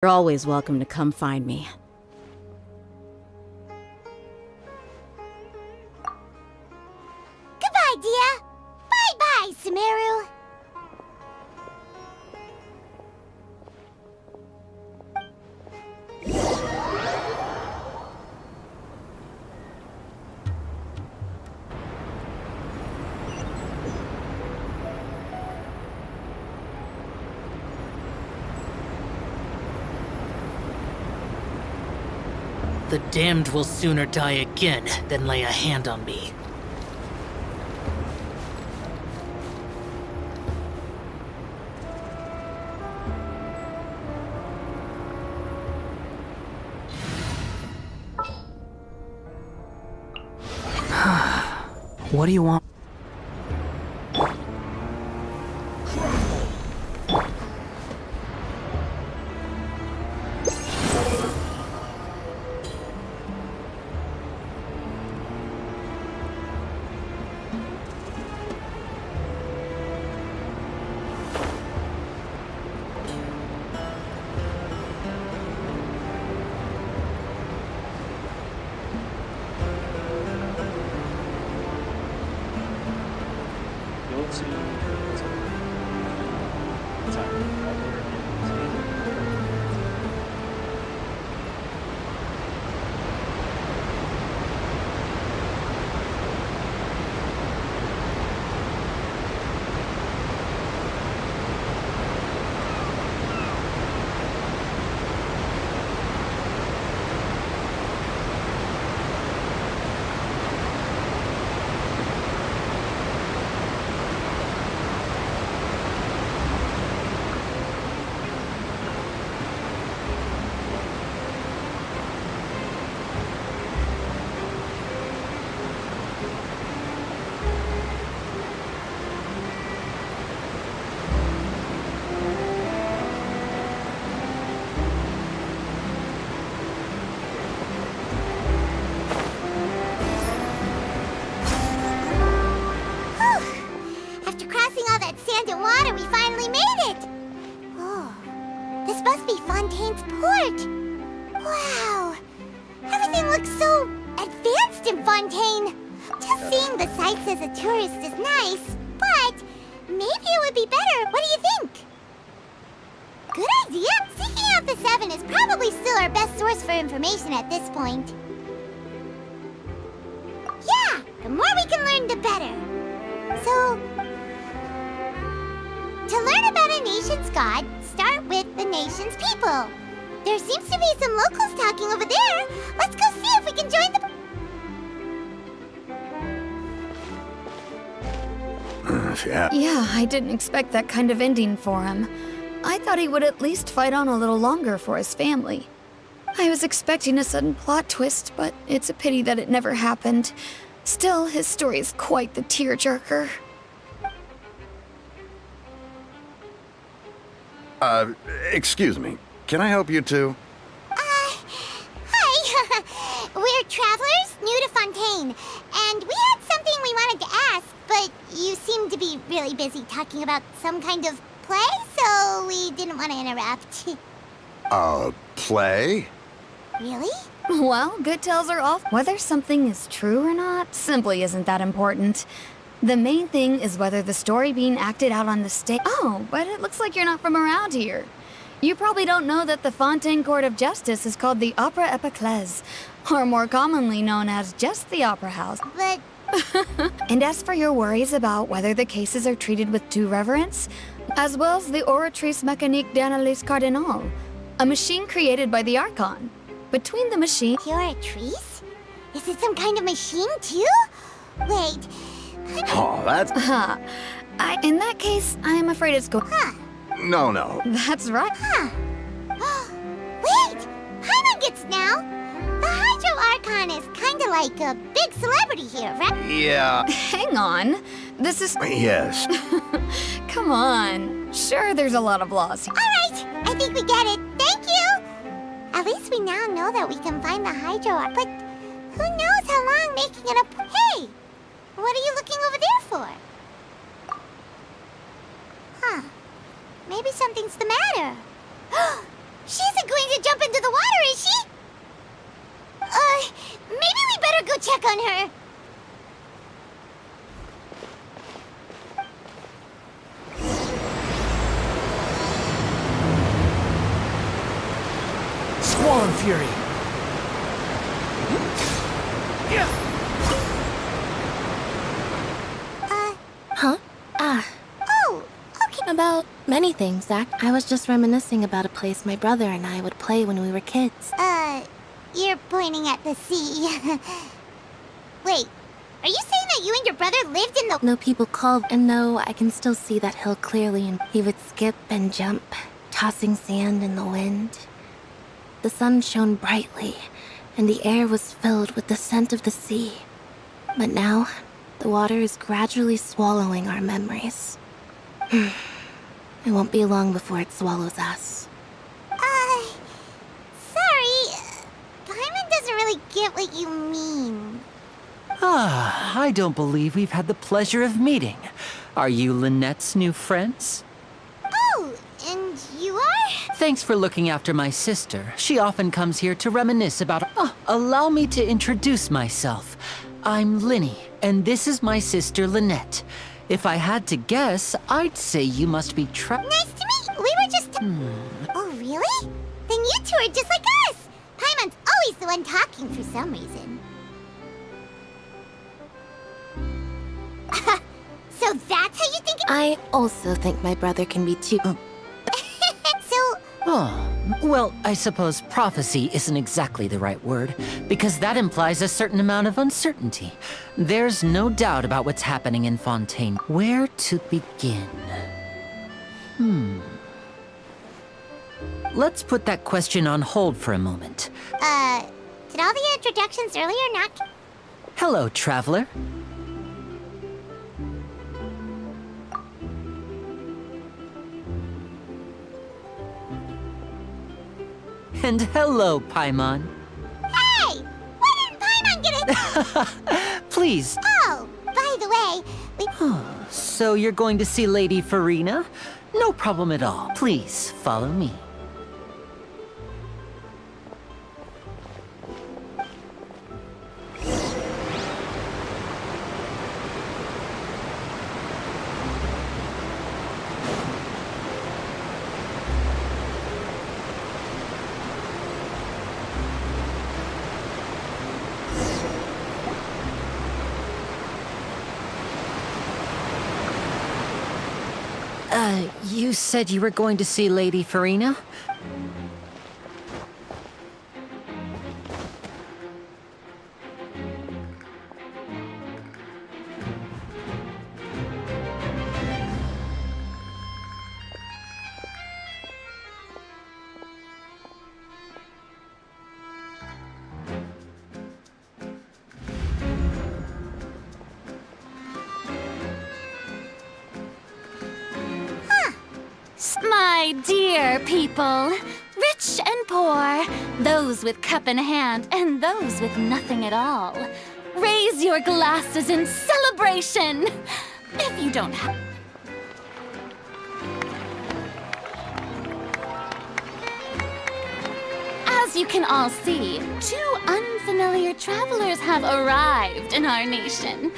You're always welcome to come find me. Goodbye, dear. Bye-bye, Sumeru. The damned will sooner die again than lay a hand on me. What do you want? After crossing all that sand and water, we finally made it! Oh, this must be Fontaine's port! Wow! Everything looks so advanced in Fontaine! Just seeing the sights as a tourist is nice, but maybe it would be better. What do you think? Good idea! Seeking out the Seven is probably still our best source for information at this point. Yeah! The more we can learn, the better. So, to learn about a nation's god, start with the nation's people. There seems to be some locals talking over there. Let's go see if we can join the... Yeah, I didn't expect that kind of ending for him. I thought he would at least fight on a little longer for his family. I was expecting a sudden plot twist, but it's a pity that it never happened. Still, his story is quite the tearjerker. Excuse me. Can I help you too? Hi! We're travelers new to Fontaine, and we had something we wanted to ask, but you seem to be really busy talking about some kind of play, so we didn't want to interrupt. Play? Really? Well, good tells are off. Whether something is true or not simply isn't that important. The main thing is whether the story being acted out on the stage... Oh, but it looks like you're not from around here. You probably don't know that the Fontaine Court of Justice is called the Opera Epiclese, or more commonly known as just the Opera House. But... And as for your worries about whether the cases are treated with due reverence, as well as the Oratrice Mécanique d'Analyse Cardinal, a machine created by the Archon. Between the machine... Oratrice? Is it some kind of machine, too? Wait... Oh, that's... In that case, I'm afraid it's Huh. No. That's right. Huh. Wait! Paimon gets now! The Hydro Archon is kinda like a big celebrity here, right? Yeah. Hang on. This is... Yes. Come on. Sure, there's a lot of laws. Alright, I think we get it. Thank you! At least we now know that we can find the Hydro Archon, but who knows how long making it up... Hey! What are you looking over there for? Huh. Maybe something's the matter. She isn't going to jump into the water, is she? Maybe we better go check on her. Squall Fury! Huh? Oh, okay. About many things, Zach. I was just reminiscing about a place my brother and I would play when we were kids. You're pointing at the sea. Wait, are you saying that you and your brother lived in the... No people called, and no, I can still see that hill clearly, and he would skip and jump, tossing sand in the wind. The sun shone brightly, and the air was filled with the scent of the sea. But now, the water is gradually swallowing our memories. It won't be long before it swallows us. Sorry. Paimon doesn't really get what you mean. I don't believe we've had the pleasure of meeting. Are you Lynette's new friends? Oh, and you are? Thanks for looking after my sister. She often comes here to reminisce about... allow me to introduce myself. I'm Linny, and this is my sister Lynette. If I had to guess, I'd say you must be Nice to meet. We were just... Oh, really? Then you two are just like us. Paimon's always the one talking for some reason. So that's how you think it... I also think my brother can be too... So... Well, I suppose prophecy isn't exactly the right word, because that implies a certain amount of uncertainty. There's no doubt about what's happening in Fontaine. Where to begin? Let's put that question on hold for a moment. Did all the introductions earlier not... Hello, traveler. And hello, Paimon. Hey! Why didn't Paimon get it? Please. Oh, by the way, we... So you're going to see Lady Farina? No problem at all. Please, follow me. You said you were going to see Lady Farina? My dear people, rich and poor, those with cup in hand and those with nothing at all, raise your glasses in celebration. If you don't have... As you can all see, two unfamiliar travelers have arrived in our nation.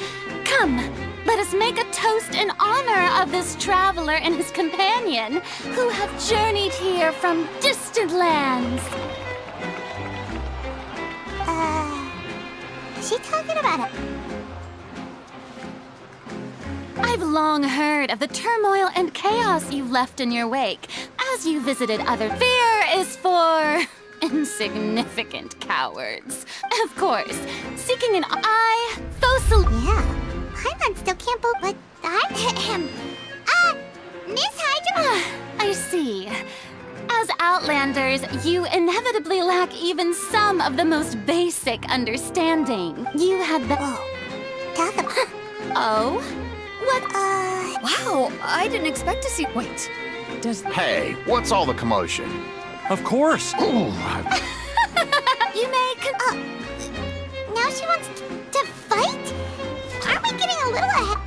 Come, let us make a toast in honor of this traveler and his companion who have journeyed here from distant lands. Is she talking about it? I've long heard of the turmoil and chaos you've left in your wake as you visited other... Fear is for insignificant cowards. Of course, seeking an eye, fossil... Yeah. Paimon still can't believe what that... Miss Hydra... I see. As Outlanders, you inevitably lack even some of the most basic understanding. You had the... Tell them... Oh? What? Wow, I didn't expect to see. Wait, does. Hey, what's all the commotion? Of course. You may... now she wants to fight? Aren't we getting a little ahead?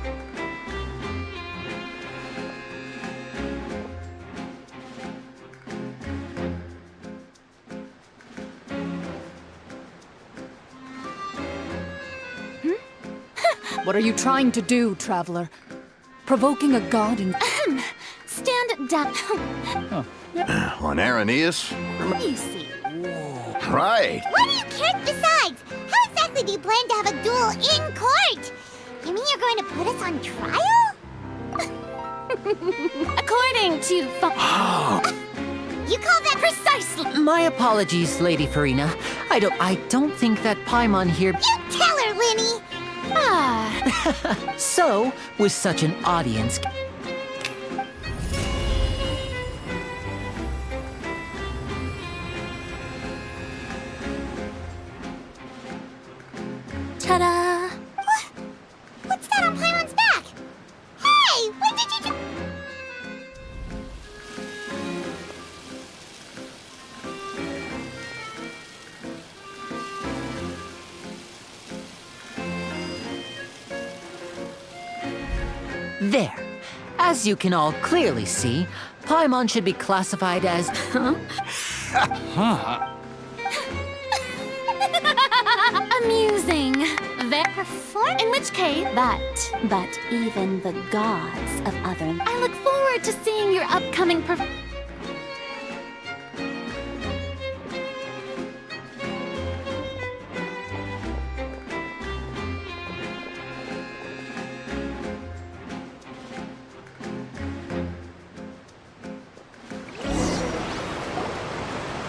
What are you trying to do, traveler? Provoking a god in... Stand down. On Aranias? You see. Right. What do you care? Besides, how exactly do you plan to have a duel in court? You mean you're going to put us on trial? According to You call that precisely. My apologies, Lady Farina. I don't think that Paimon here. You tell her, Linny! So, with such an audience. Ta-da! What's that on Paimon's back? Hey, when did you do... There. As you can all clearly see, Paimon should be classified as... Amusing. Perform? In which case, but even the gods of other... I look forward to seeing your upcoming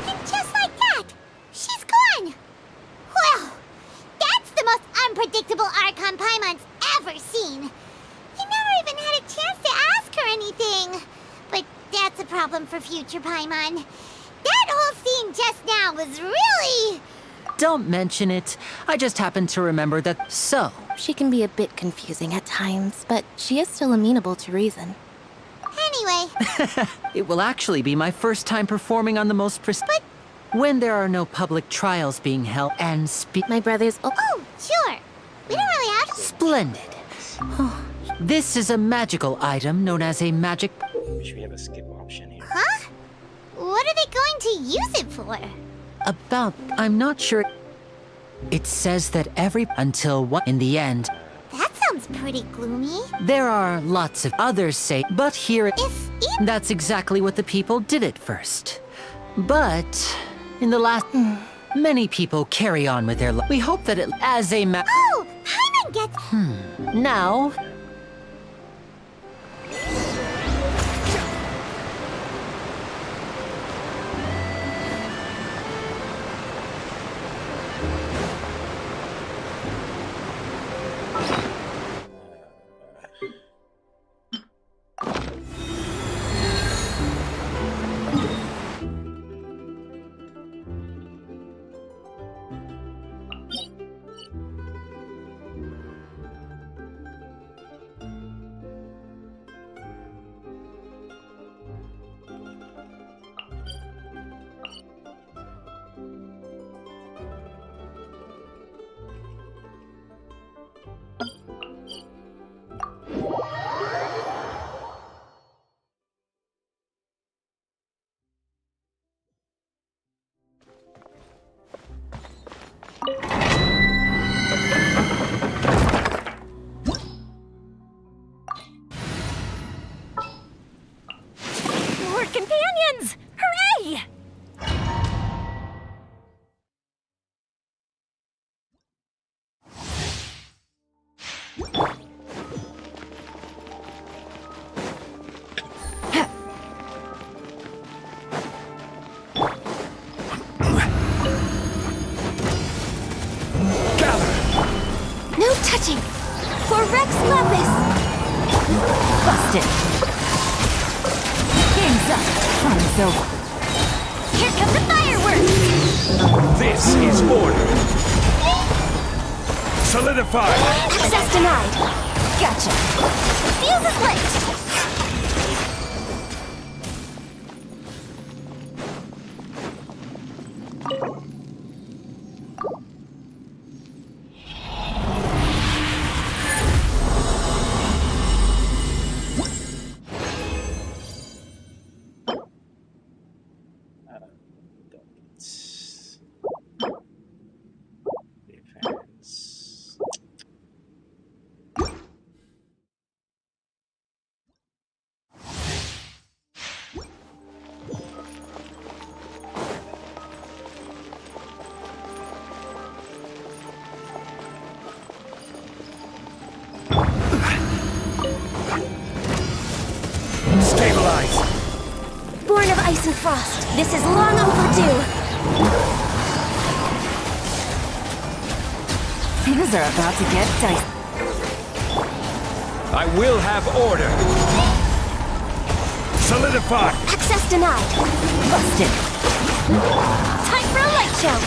And just like that, she's gone! Well, that's the most unpredictable Archon Paimon's ever seen. You never even had a chance to ask her anything. But that's a problem for future Paimon. That whole scene just now was really... Don't mention it. I just happened to remember that. So, She can be a bit confusing at times, but she is still amenable to reason. Anyway, it will actually be my first time performing on the most when there are no public trials being held and My brother's... oh, sure. We don't really have... Splendid. This is a magical item known as a magic... Maybe we have a skip option here. Huh? What are they going to use it for? I'm not sure. It says that until what in the end. That sounds pretty gloomy. There are lots of others say, but here If that's exactly what the people did at first. But in the last, many people carry on with their life. We hope that as a Oh, Paimon gets... now. More companions! Hooray! No touching! For Rex Lapis! Busted. Game's up. Fun's over. Here come the fireworks! This is order. Solidify. Access denied! Gotcha. Fuse is lit! Defense. Frost. This is long overdue. Things are about to get dicey. I will have order. Solidify. Access denied. Busted. Time for a light show.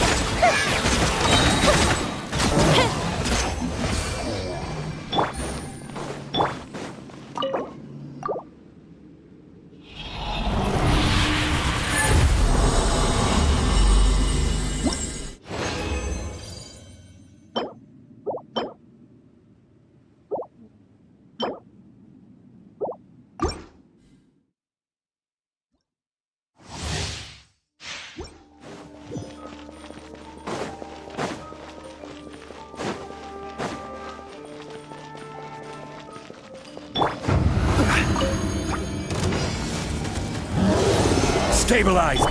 Stabilize.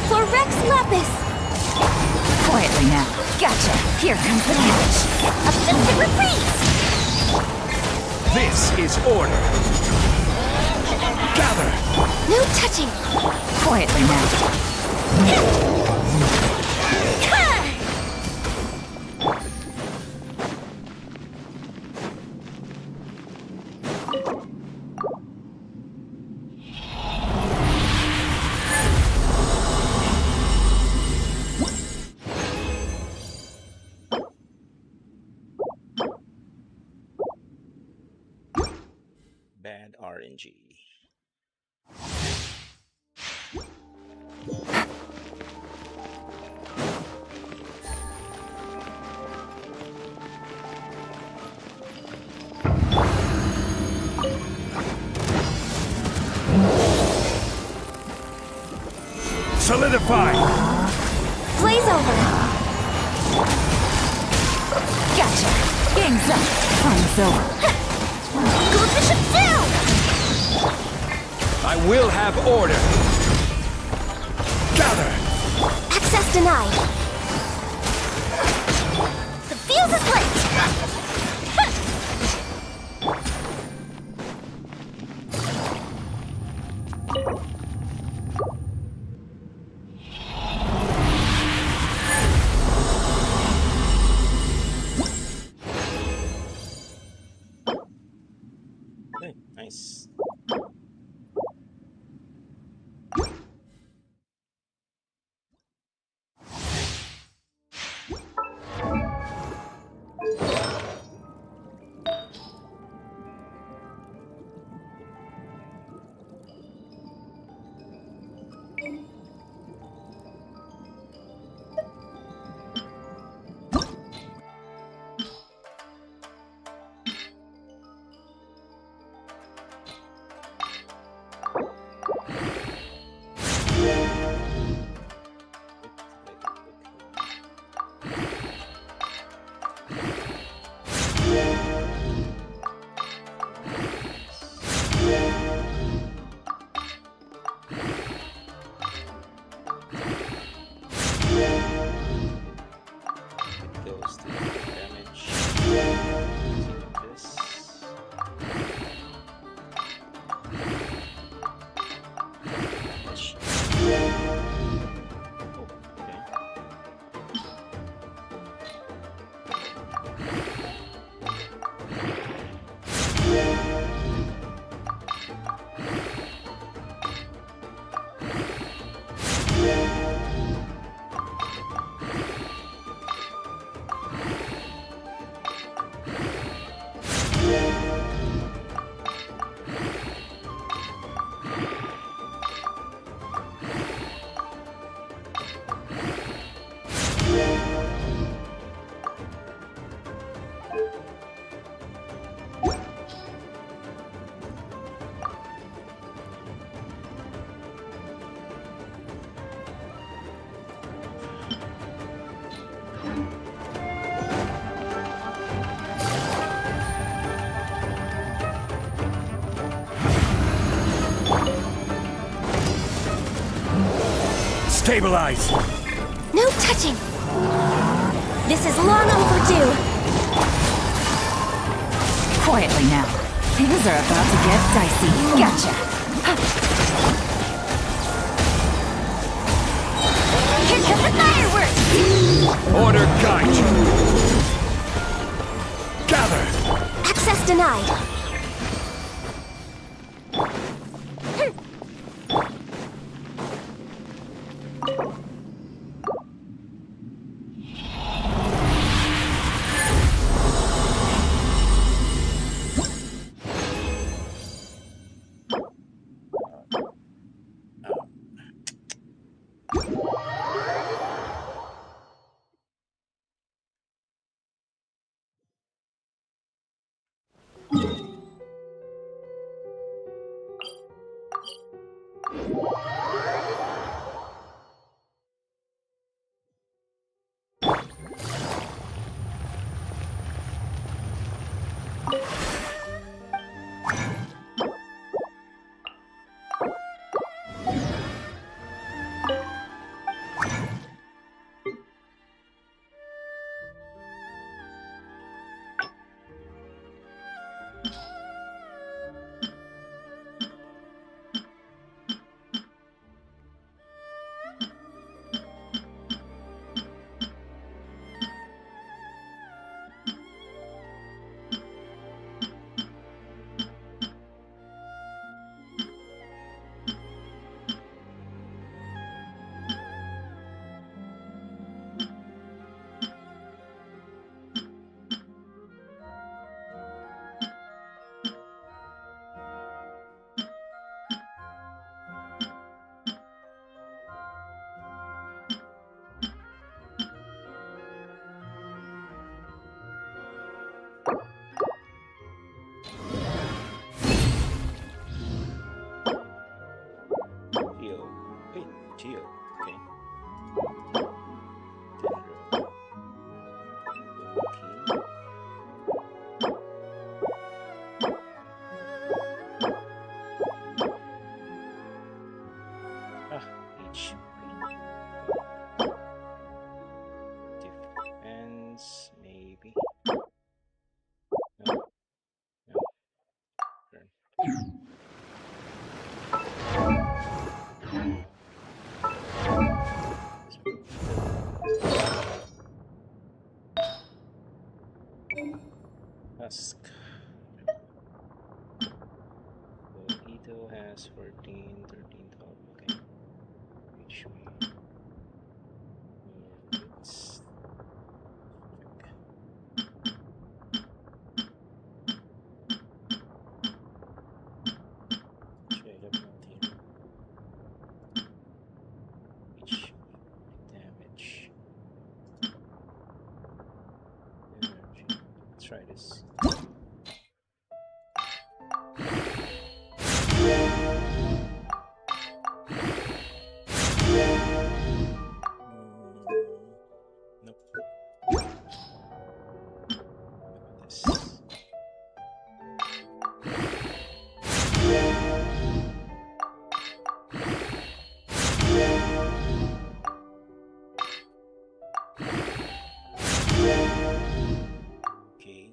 For Rex Lapis. Quietly now. Gotcha. Here comes the catch. A festive reprise. This is order. Gather. No touching. Quietly now. Bad RNG. Solidify. Blaze over. Gotcha. Game's up. Fun's over. Gold Bishop down. I will have order. Gather. Access denied. The fuse is lit. Hey, nice. Goes to damage. This. Stabilize. No touching. This is long overdue. Quietly now. Things are about to get dicey. Gotcha. Here come the fireworks! Order guide you. Gather. Access denied. Geo. Wait, Geo. Okay. Dendro. Okay. Ah, H. Defense, maybe. No. No. Turn. Husk. So Ito has 14, 13, 12. Okay. Which way? Let's check. Straight up not here. Which damage? Energy. Let's try this. Nope. How about this? Okay.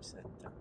Times attack.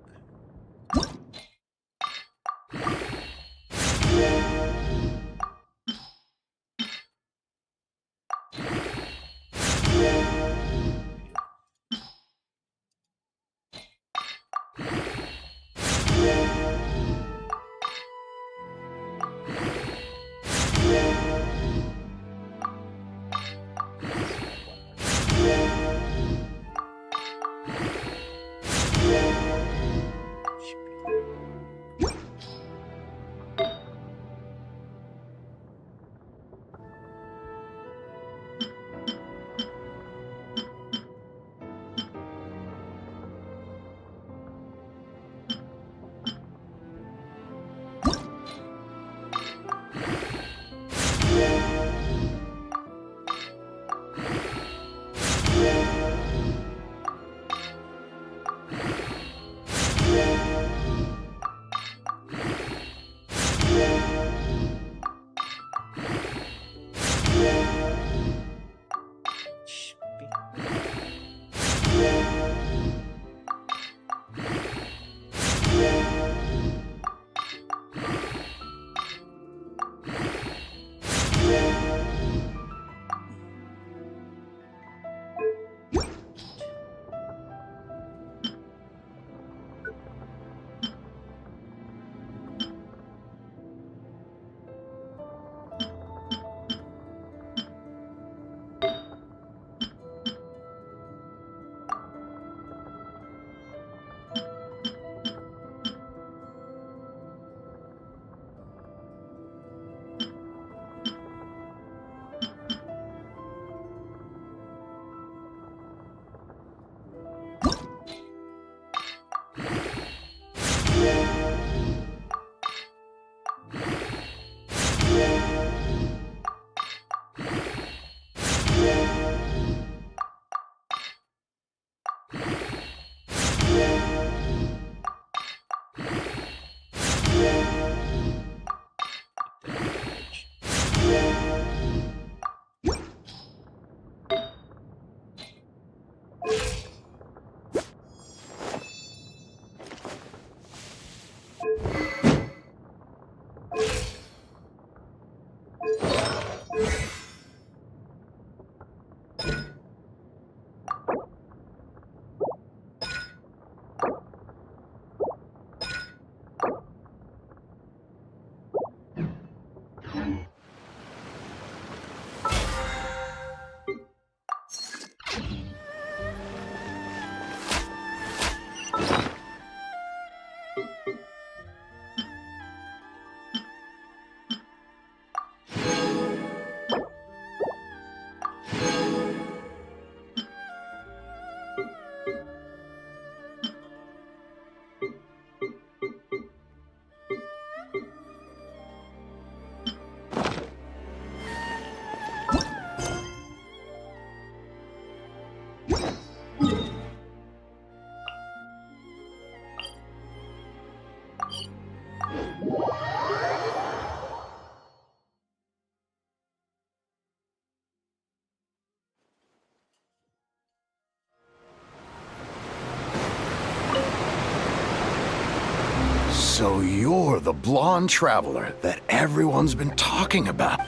So you're the blonde traveler that everyone's been talking about.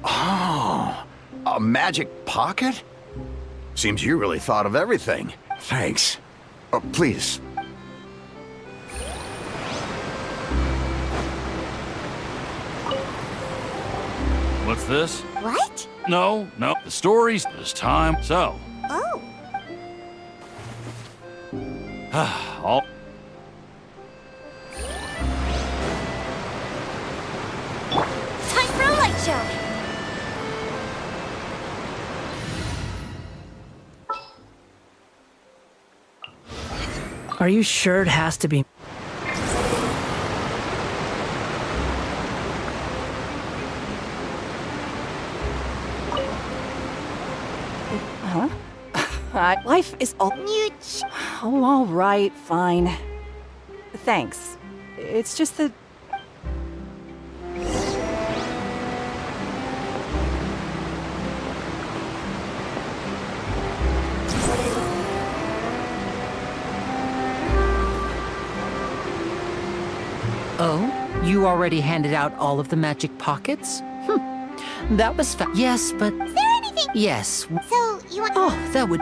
Oh, a magic pocket? Seems you really thought of everything. Thanks. Please. What's this? What? No, the story's this time. So, Oh. all Time for a light show. Are you sure it has to be? Huh? Life is all... Mute. Oh, all right, fine. Thanks. It's just that... Oh? You already handed out all of the magic pockets? That was Yes, but... Is there anything? Yes. So, you want... Oh, that would...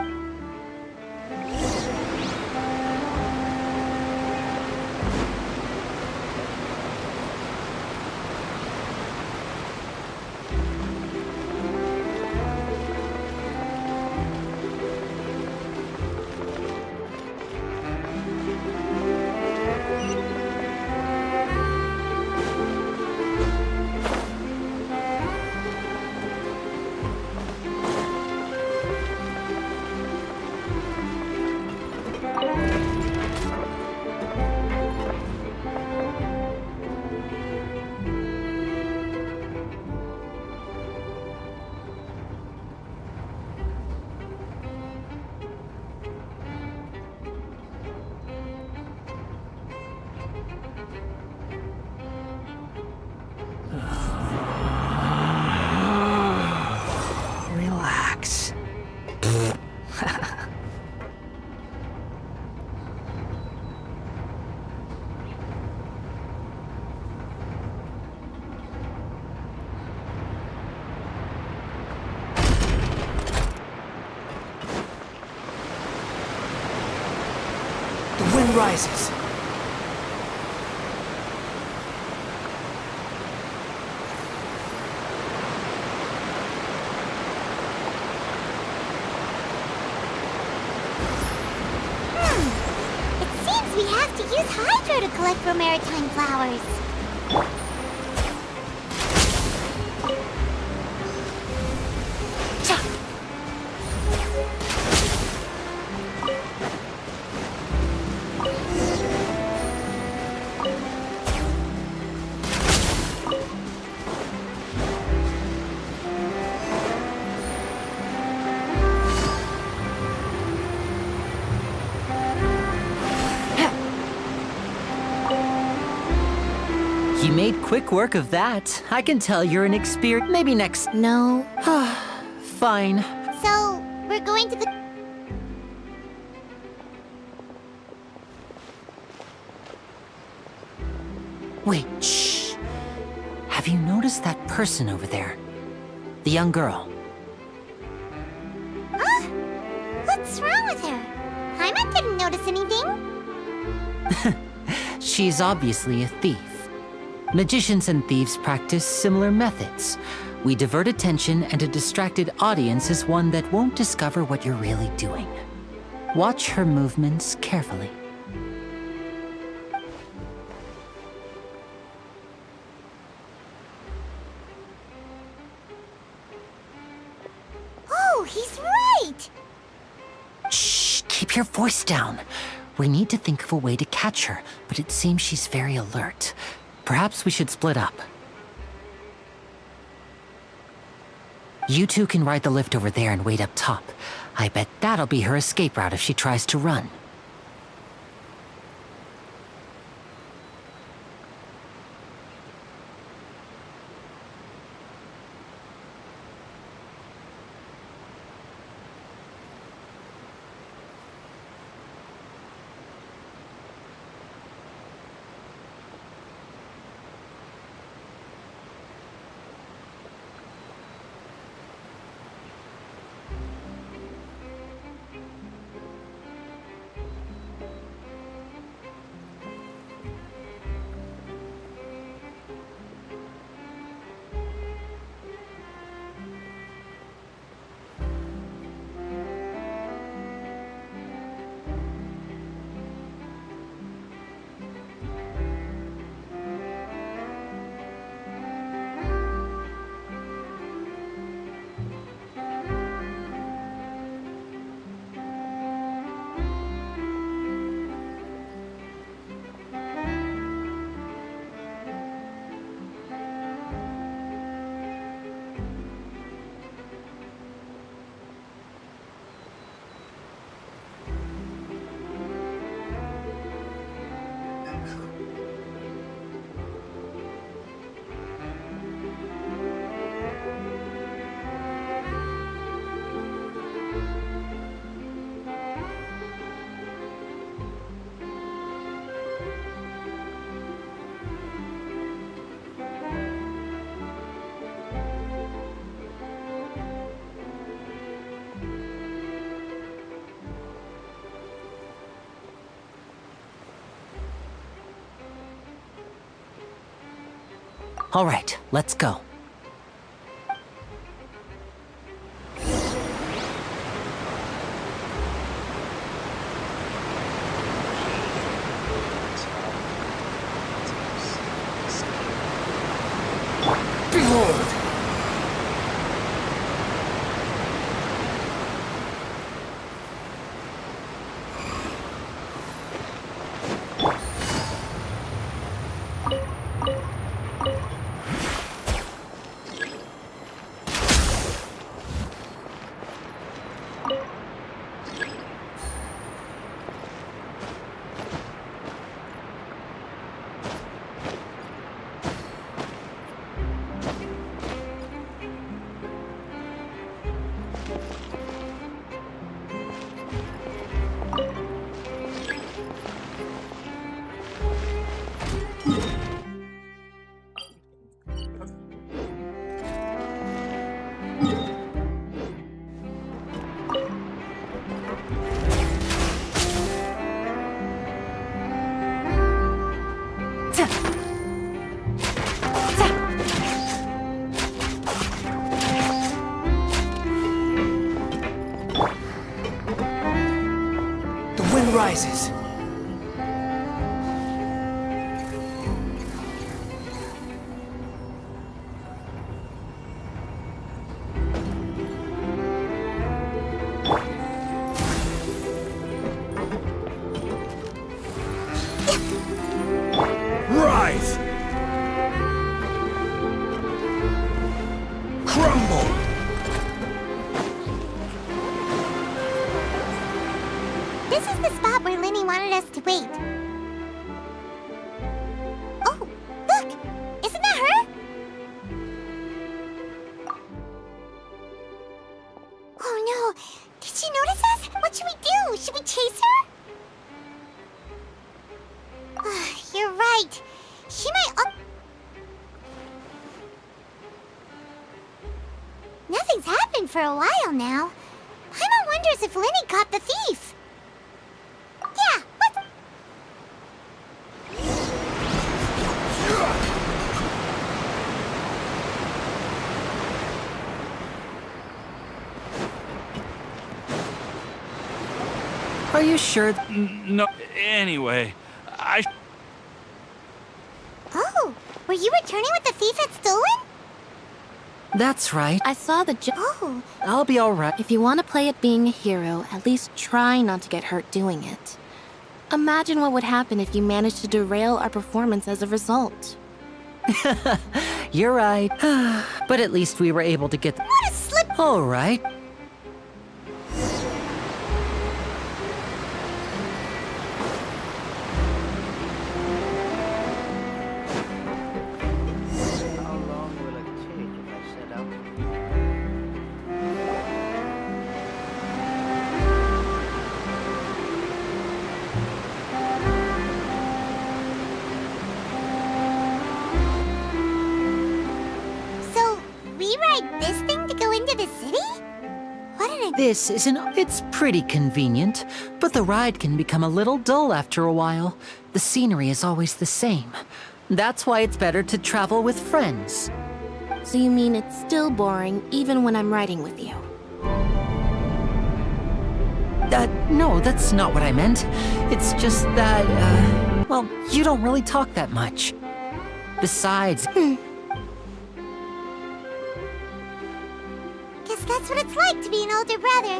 Relax. The wind rises. It seems we have to use Hydro to collect maritime flowers. You made quick work of that. I can tell you're an experienced... Maybe next... No. Fine. So, we're going to the... Wait, shh. Have you noticed that person over there? The young girl. Huh? What's wrong with her? Paimon didn't notice anything. She's obviously a thief. Magicians and thieves practice similar methods. We divert attention, and a distracted audience is one that won't discover what you're really doing. Watch her movements carefully. Oh, he's right! Shh, keep your voice down. We need to think of a way to catch her, but it seems she's very alert. Perhaps we should split up. You two can ride the lift over there and wait up top. I bet that'll be her escape route if she tries to run. All right, let's go. Behold! The wind rises. Rise! Crumble! This is the spot where Linny wanted us to wait. Oh, look! Isn't that her? Oh no! Did she notice us? What should we do? Should we chase her? You're right. She might. Nothing's happened for a while now. Paimon wonders if Linny caught the thief. Yeah, what? Are you sure? No, anyway, Oh, were you returning what the thief had stolen? That's right. I saw the Oh, I'll be all right. If you want to play at being a hero, at least try not to get hurt doing it. Imagine what would happen if you managed to derail our performance as a result. You're right. But at least we were able to get. what a slip! All right. How long will it take if I set out? So, we ride this thing to go into the city? What an This isn't. It's pretty convenient, but the ride can become a little dull after a while. The scenery is always the same. That's why it's better to travel with friends. So you mean it's still boring even when I'm riding with you? No, that's not what I meant. It's just that, well, you don't really talk that much. Besides, Guess that's what it's like to be an older brother.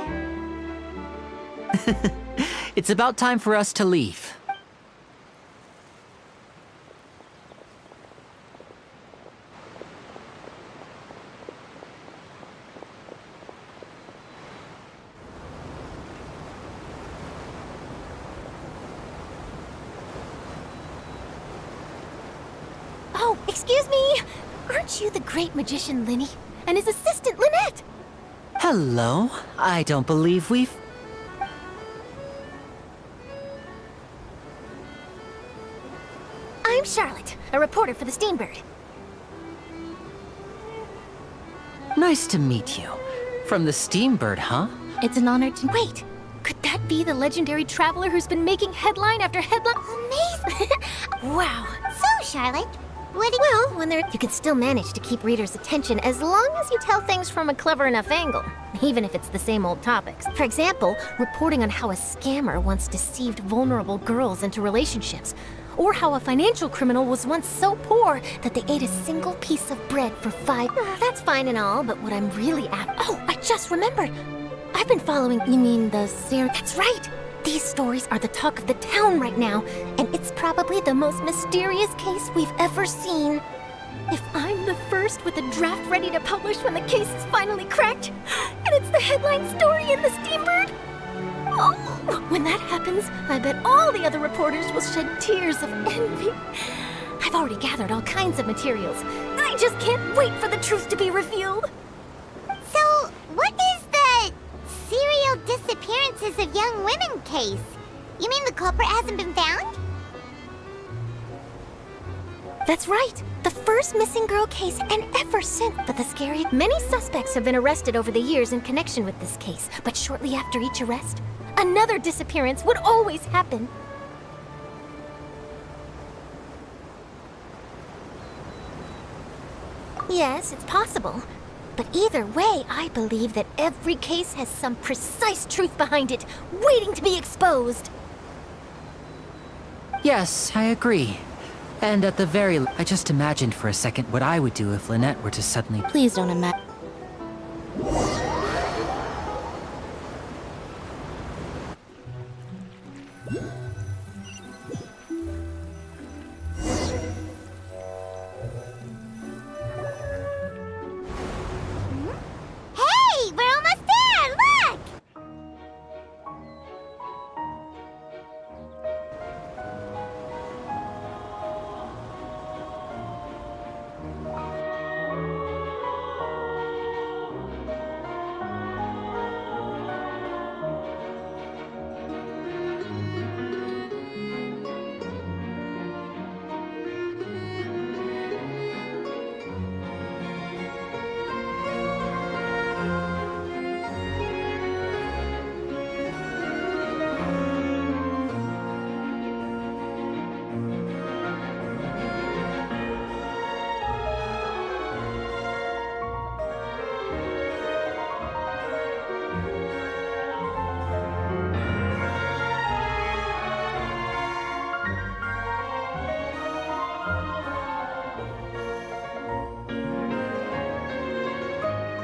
it's about time for us to leave. Oh, excuse me! Aren't you the great magician Linny? And his assistant Lynette? Hello. I don't believe we've. I'm Charlotte, a reporter for the Steambird. Nice to meet you. From the Steambird, huh? It's an honor to. Wait, could that be the legendary traveler who's been making headline after headline? Amazing! Wow. So, Charlotte, What do Well, when you can still manage to keep readers' attention as long as you tell things from a clever enough angle, even if it's the same old topics. For example, reporting on how a scammer once deceived vulnerable girls into relationships, or how a financial criminal was once so poor that they ate a single piece of bread for 5. That's fine and all, but what I'm really after. Oh, I just remembered. I've been following. You mean the series? That's right. These stories are the talk of the town right now, and it's probably the most mysterious case we've ever seen. If I'm the first with a draft ready to publish when the case is finally cracked, and it's the headline story in the Steambird, oh, when that happens, I bet all the other reporters will shed tears of envy. I've already gathered all kinds of materials. I just can't wait for the truth to be revealed. So, what is the serial disappearances of young women case? You mean the culprit hasn't been found? That's right. The first missing girl case, and ever since. But the scary... Many suspects have been arrested over the years in connection with this case. But shortly after each arrest, another disappearance would always happen. Yes, it's possible. But either way, I believe that every case has some precise truth behind it, waiting to be exposed. Yes, I agree. And at the very... I just imagined for a second what I would do if Lynette were to suddenly... Please don't imagine. Hey, we're almost there! Look!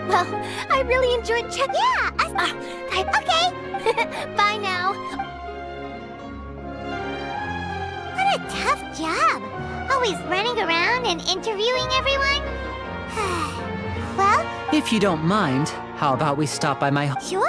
Well, I really enjoyed checking. Yeah, okay. Bye now. What a tough job. Always running around and interviewing everyone. Well, If you don't mind, how about we stop by my... sure.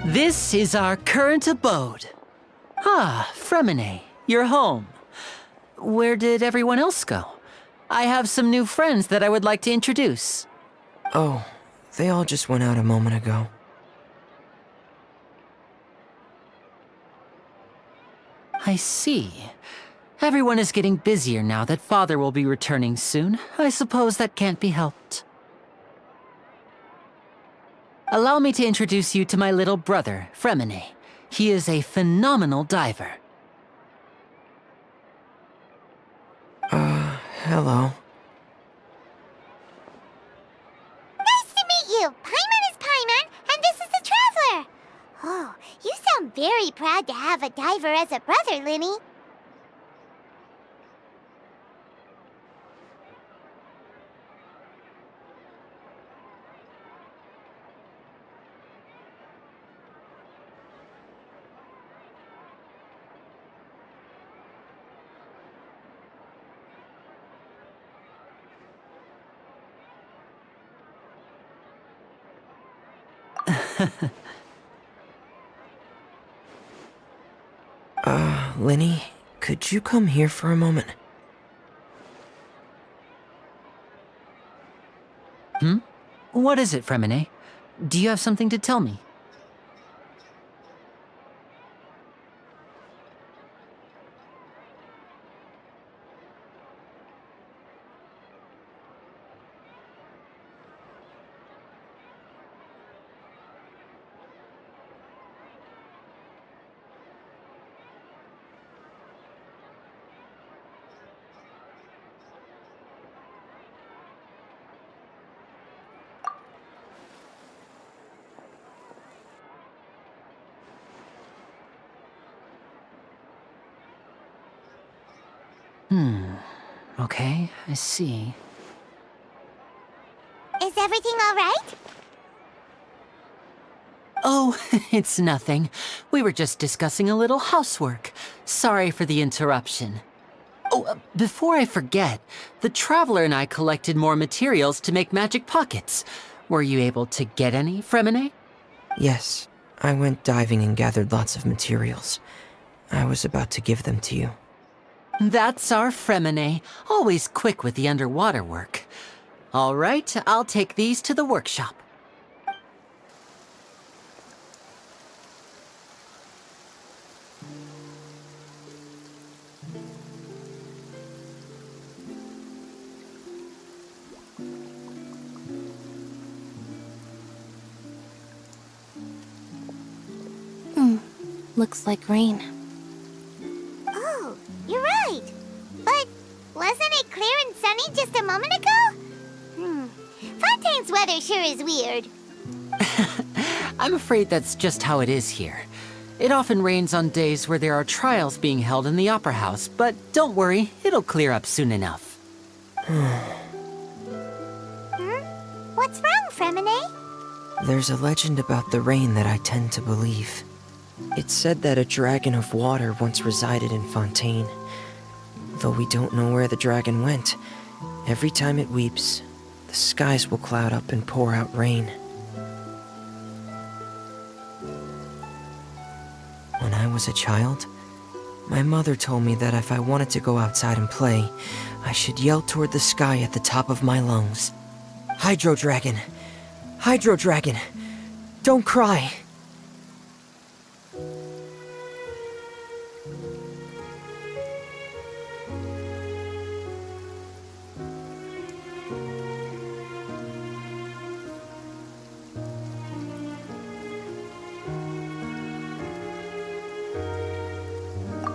This is our current abode. Ah, Fremine, you're home. Where did everyone else go? I have some new friends that I would like to introduce. Oh, they all just went out a moment ago. I see. Everyone is getting busier now that Father will be returning soon. I suppose that can't be helped. Allow me to introduce you to my little brother, Fremine. He is a phenomenal diver. Hello. Nice to meet you! Paimon is Paimon, and this is the Traveler! Oh, you sound very proud to have a diver as a brother, Linny. Linny, could you come here for a moment? What is it, Fremine? Do you have something to tell me? Okay, I see. Is everything all right? Oh, it's nothing. We were just discussing a little housework. Sorry for the interruption. Oh, before I forget, the Traveler and I collected more materials to make magic pockets. Were you able to get any, Fremine? Yes, I went diving and gathered lots of materials. I was about to give them to you. That's our Fremine, always quick with the underwater work. All right, I'll take these to the workshop. Looks like rain. Oh, you're right. But wasn't it clear and sunny just a moment ago? Fontaine's weather sure is weird. I'm afraid that's just how it is here. It often rains on days where there are trials being held in the Opera House, but don't worry, it'll clear up soon enough. What's wrong, Fremine? There's a legend about the rain that I tend to believe. It's said that a dragon of water once resided in Fontaine. Though we don't know where the dragon went, every time it weeps, the skies will cloud up and pour out rain. When I was a child, my mother told me that if I wanted to go outside and play, I should yell toward the sky at the top of my lungs. Hydro Dragon! Hydro Dragon! Don't cry!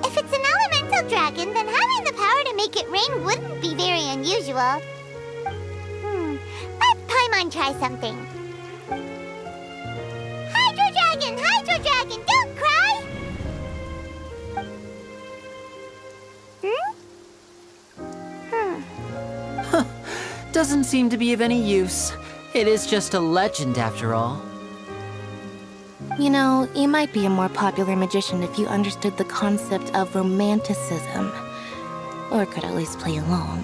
If it's an elemental dragon, then having the power to make it rain wouldn't be very unusual. Let Paimon try something. Hydro Dragon, don't cry! Doesn't seem to be of any use. It is just a legend after all. You know, you might be a more popular magician if you understood the concept of romanticism. Or could at least play along.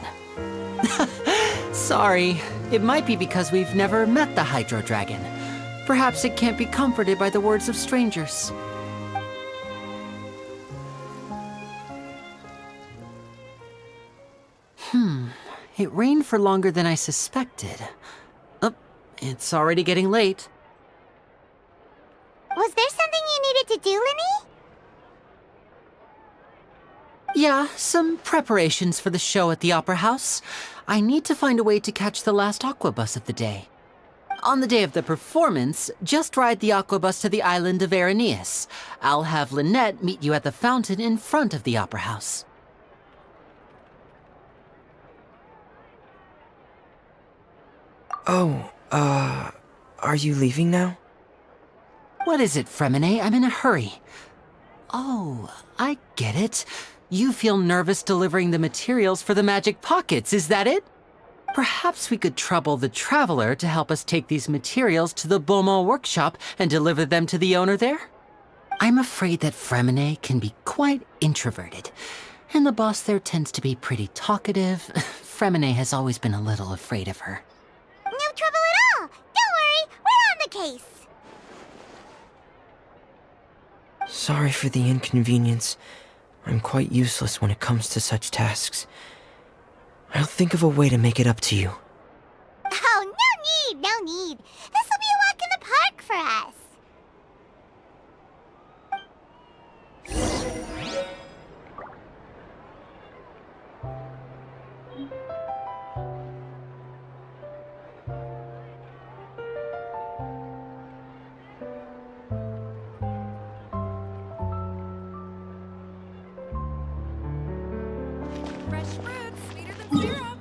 Sorry, it might be because we've never met the Hydro Dragon. Perhaps it can't be comforted by the words of strangers. It rained for longer than I suspected. Oh, it's already getting late. Was there something you needed to do, Linny? Yeah, some preparations for the show at the Opera House. I need to find a way to catch the last aqua bus of the day. On the day of the performance, just ride the aqua bus to the island of Aeneas. I'll have Lynette meet you at the fountain in front of the Opera House. Oh, are you leaving now? What is it, Fremine? I'm in a hurry. Oh, I get it. You feel nervous delivering the materials for the magic pockets, is that it? Perhaps we could trouble the Traveler to help us take these materials to the Beaumont workshop and deliver them to the owner there? I'm afraid that Fremine can be quite introverted, and the boss there tends to be pretty talkative. Fremine has always been a little afraid of her. No trouble at all! Don't worry, we're on the case! Sorry for the inconvenience. I'm quite useless when it comes to such tasks. I'll think of a way to make it up to you. Oh, no need! This'll be a walk in the park for us! Fresh fruit, sweeter than syrup.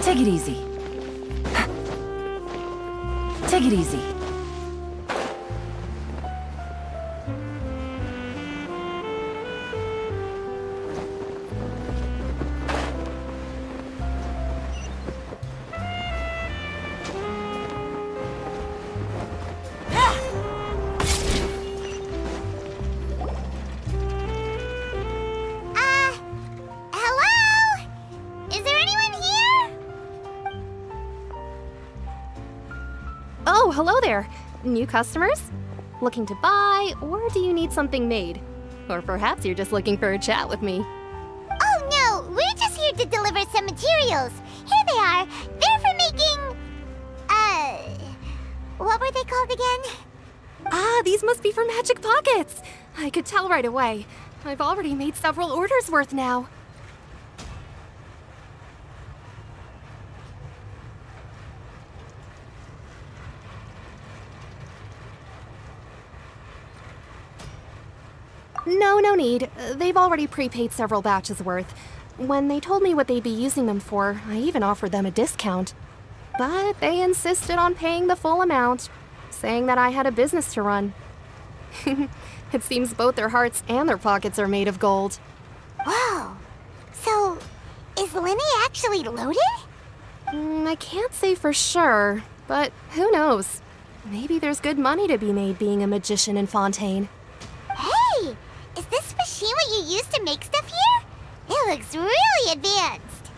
Take it easy. Take it easy. Hello? Is there anyone here? Oh, hello there. New customers? Looking to buy, or do you need something made? Or perhaps you're just looking for a chat with me. Oh no, we're just here to deliver some materials. Here they are. They're for making... what were they called again? Ah, these must be for magic pockets. I could tell right away. I've already made several orders worth now. No need. They've already prepaid several batches worth. When they told me what they'd be using them for, I even offered them a discount. But they insisted on paying the full amount, saying that I had a business to run. It seems both their hearts and their pockets are made of gold. Whoa. So, is Lenny actually loaded? I can't say for sure, but who knows? Maybe there's good money to be made being a magician in Fontaine. Hey! Is this machine what you use to make stuff here? It looks really advanced.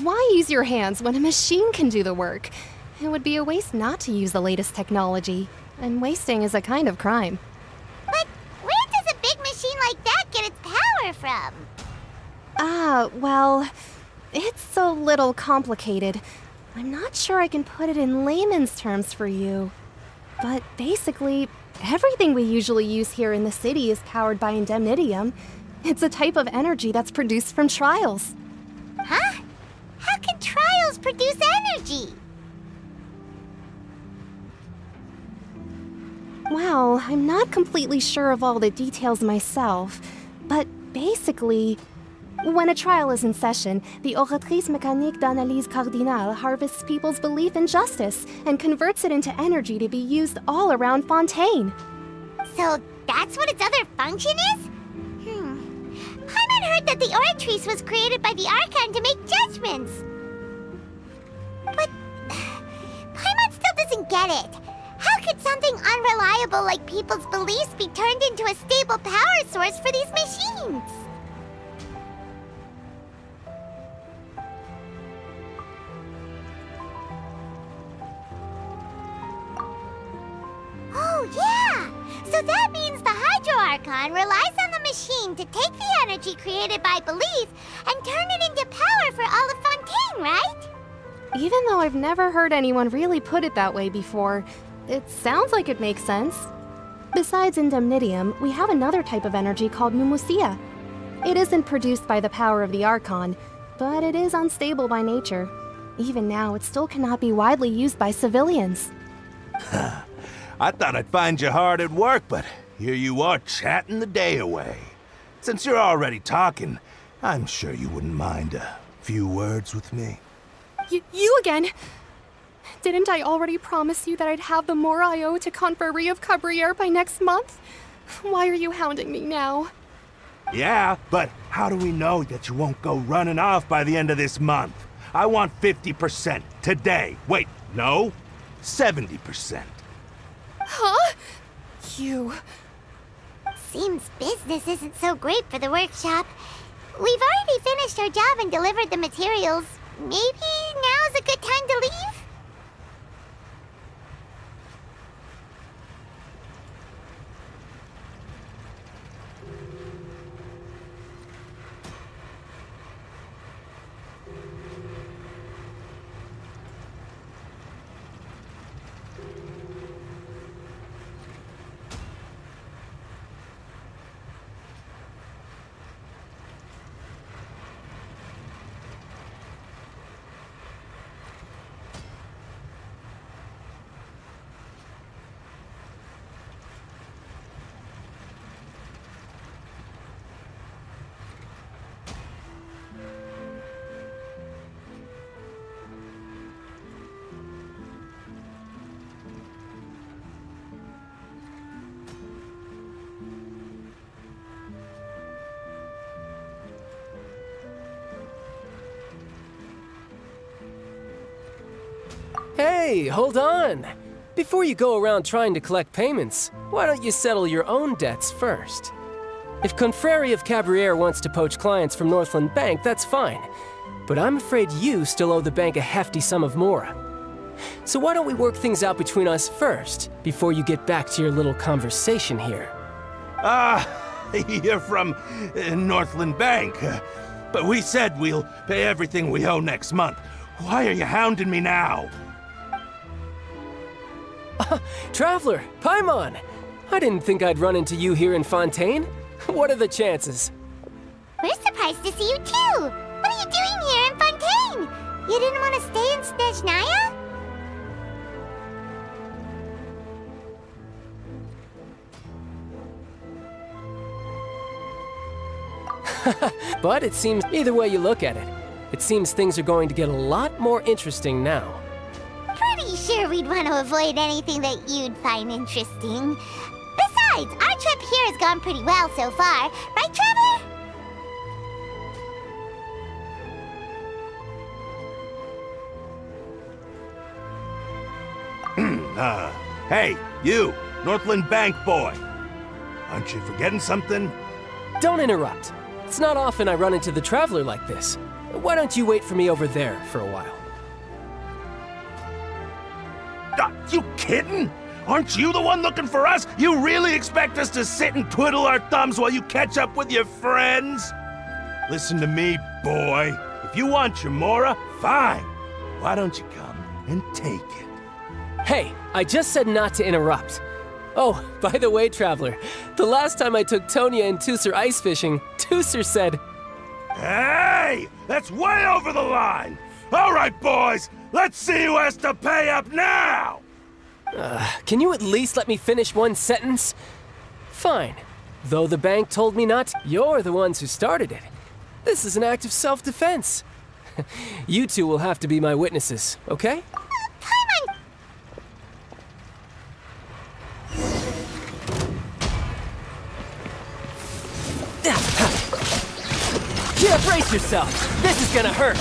Why use your hands when a machine can do the work? It would be a waste not to use the latest technology, and wasting is a kind of crime. But where does a big machine like that get its power from? Well, it's a little complicated. I'm not sure I can put it in layman's terms for you. But basically, everything we usually use here in the city is powered by indemnitium. It's a type of energy that's produced from trials. Huh? How can trials produce energy? Well, I'm not completely sure of all the details myself, but basically, when a trial is in session, the oratrice mécanique d'analyse cardinale harvests people's belief in justice and converts it into energy to be used all around Fontaine. So that's what its other function is? Paimon heard that the oratrice was created by the Archon to make judgments. But Paimon still doesn't get it. How could something unreliable like people's beliefs be turned into a stable power source for these machines? Oh, yeah! So that means the Hydro Archon relies on the machine to take the energy created by belief and turn it into power for all of Fontaine, right? Even though I've never heard anyone really put it that way before, it sounds like it makes sense. Besides indemnitium, we have another type of energy called mumusia. It isn't produced by the power of the Archon, but it is unstable by nature. Even now, it still cannot be widely used by civilians. I thought I'd find you hard at work, but here you are chatting the day away. Since you're already talking, I'm sure you wouldn't mind a few words with me. You again? Didn't I already promise you that I'd have the more I owe to Confrérie of Cabriere by next month? Why are you hounding me now? Yeah, but how do we know that you won't go running off by the end of this month? I want 50% today. Wait, no, 70%. Huh? You... Seems business isn't so great for the workshop. We've already finished our job and delivered the materials. Maybe now's a good time to leave? Hey, hold on! Before you go around trying to collect payments, why don't you settle your own debts first? If Confrérie of Cabriere wants to poach clients from Northland Bank, that's fine. But I'm afraid you still owe the bank a hefty sum of mora. So why don't we work things out between us first, before you get back to your little conversation here? You're from Northland Bank. But we said we'll pay everything we owe next month. Why are you hounding me now? Traveler, Paimon! I didn't think I'd run into you here in Fontaine. What are the chances? We're surprised to see you too! What are you doing here in Fontaine? You didn't want to stay in Snezhnaya? But it seems, either way you look at it, it seems things are going to get a lot more interesting now. Pretty sure we'd want to avoid anything that you'd find interesting. Besides, our trip here has gone pretty well so far. Right, Trevor? Hey, you, Northland Bank boy. Aren't you forgetting something? Don't interrupt. It's not often I run into the Traveler like this. Why don't you wait for me over there for a while? You kidding? Aren't you the one looking for us? You really expect us to sit and twiddle our thumbs while you catch up with your friends? Listen to me, boy. If you want your mora, fine. Why don't you come and take it? Hey, I just said not to interrupt. Oh, by the way, Traveler, the last time I took Tonya and Tusser ice fishing, Tusser said... Hey! That's way over the line! All right, boys, let's see who has to pay up now! Can you at least let me finish one sentence? Fine. Though the bank told me not, you're the ones who started it. This is an act of self-defense. You two will have to be my witnesses, okay? Paimon! Yeah, brace yourself. This is gonna hurt.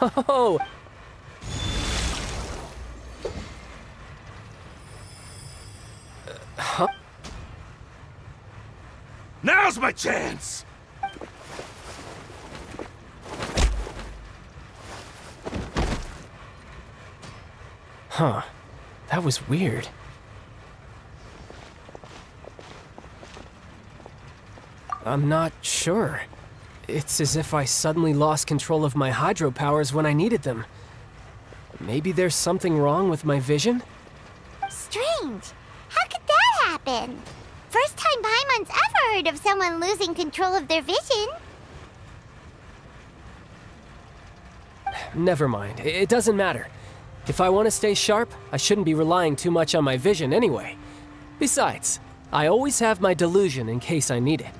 Oh. Huh? Now's my chance! Huh. That was weird. I'm not sure. It's as if I suddenly lost control of my hydro powers when I needed them. Maybe there's something wrong with my vision? Strange. How could that happen? First time Paimon's ever heard of someone losing control of their vision. Never mind. It doesn't matter. If I want to stay sharp, I shouldn't be relying too much on my vision anyway. Besides, I always have my delusion in case I need it.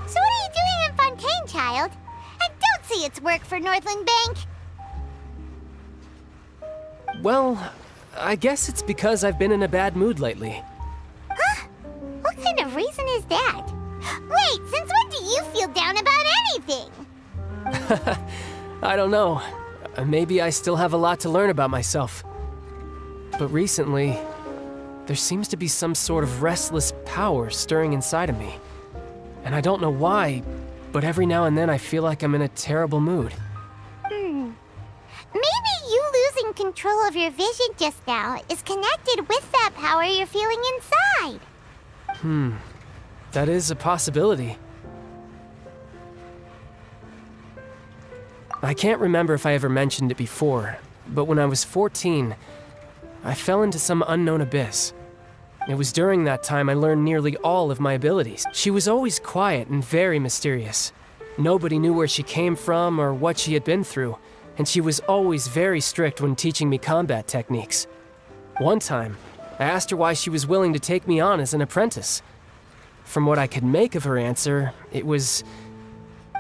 So what are you doing in Fontaine, child? I don't see its work for Northland Bank. Well, I guess it's because I've been in a bad mood lately. Huh? What kind of reason is that? Wait, since when do you feel down about anything? I don't know. Maybe I still have a lot to learn about myself. But recently, there seems to be some sort of restless power stirring inside of me. And I don't know why, but every now and then I feel like I'm in a terrible mood. Maybe you losing control of your vision just now is connected with that power you're feeling inside. That is a possibility. I can't remember if I ever mentioned it before, but when I was 14, I fell into some unknown abyss. It was during that time I learned nearly all of my abilities. She was always quiet and very mysterious. Nobody knew where she came from or what she had been through, and she was always very strict when teaching me combat techniques. One time, I asked her why she was willing to take me on as an apprentice. From what I could make of her answer, it was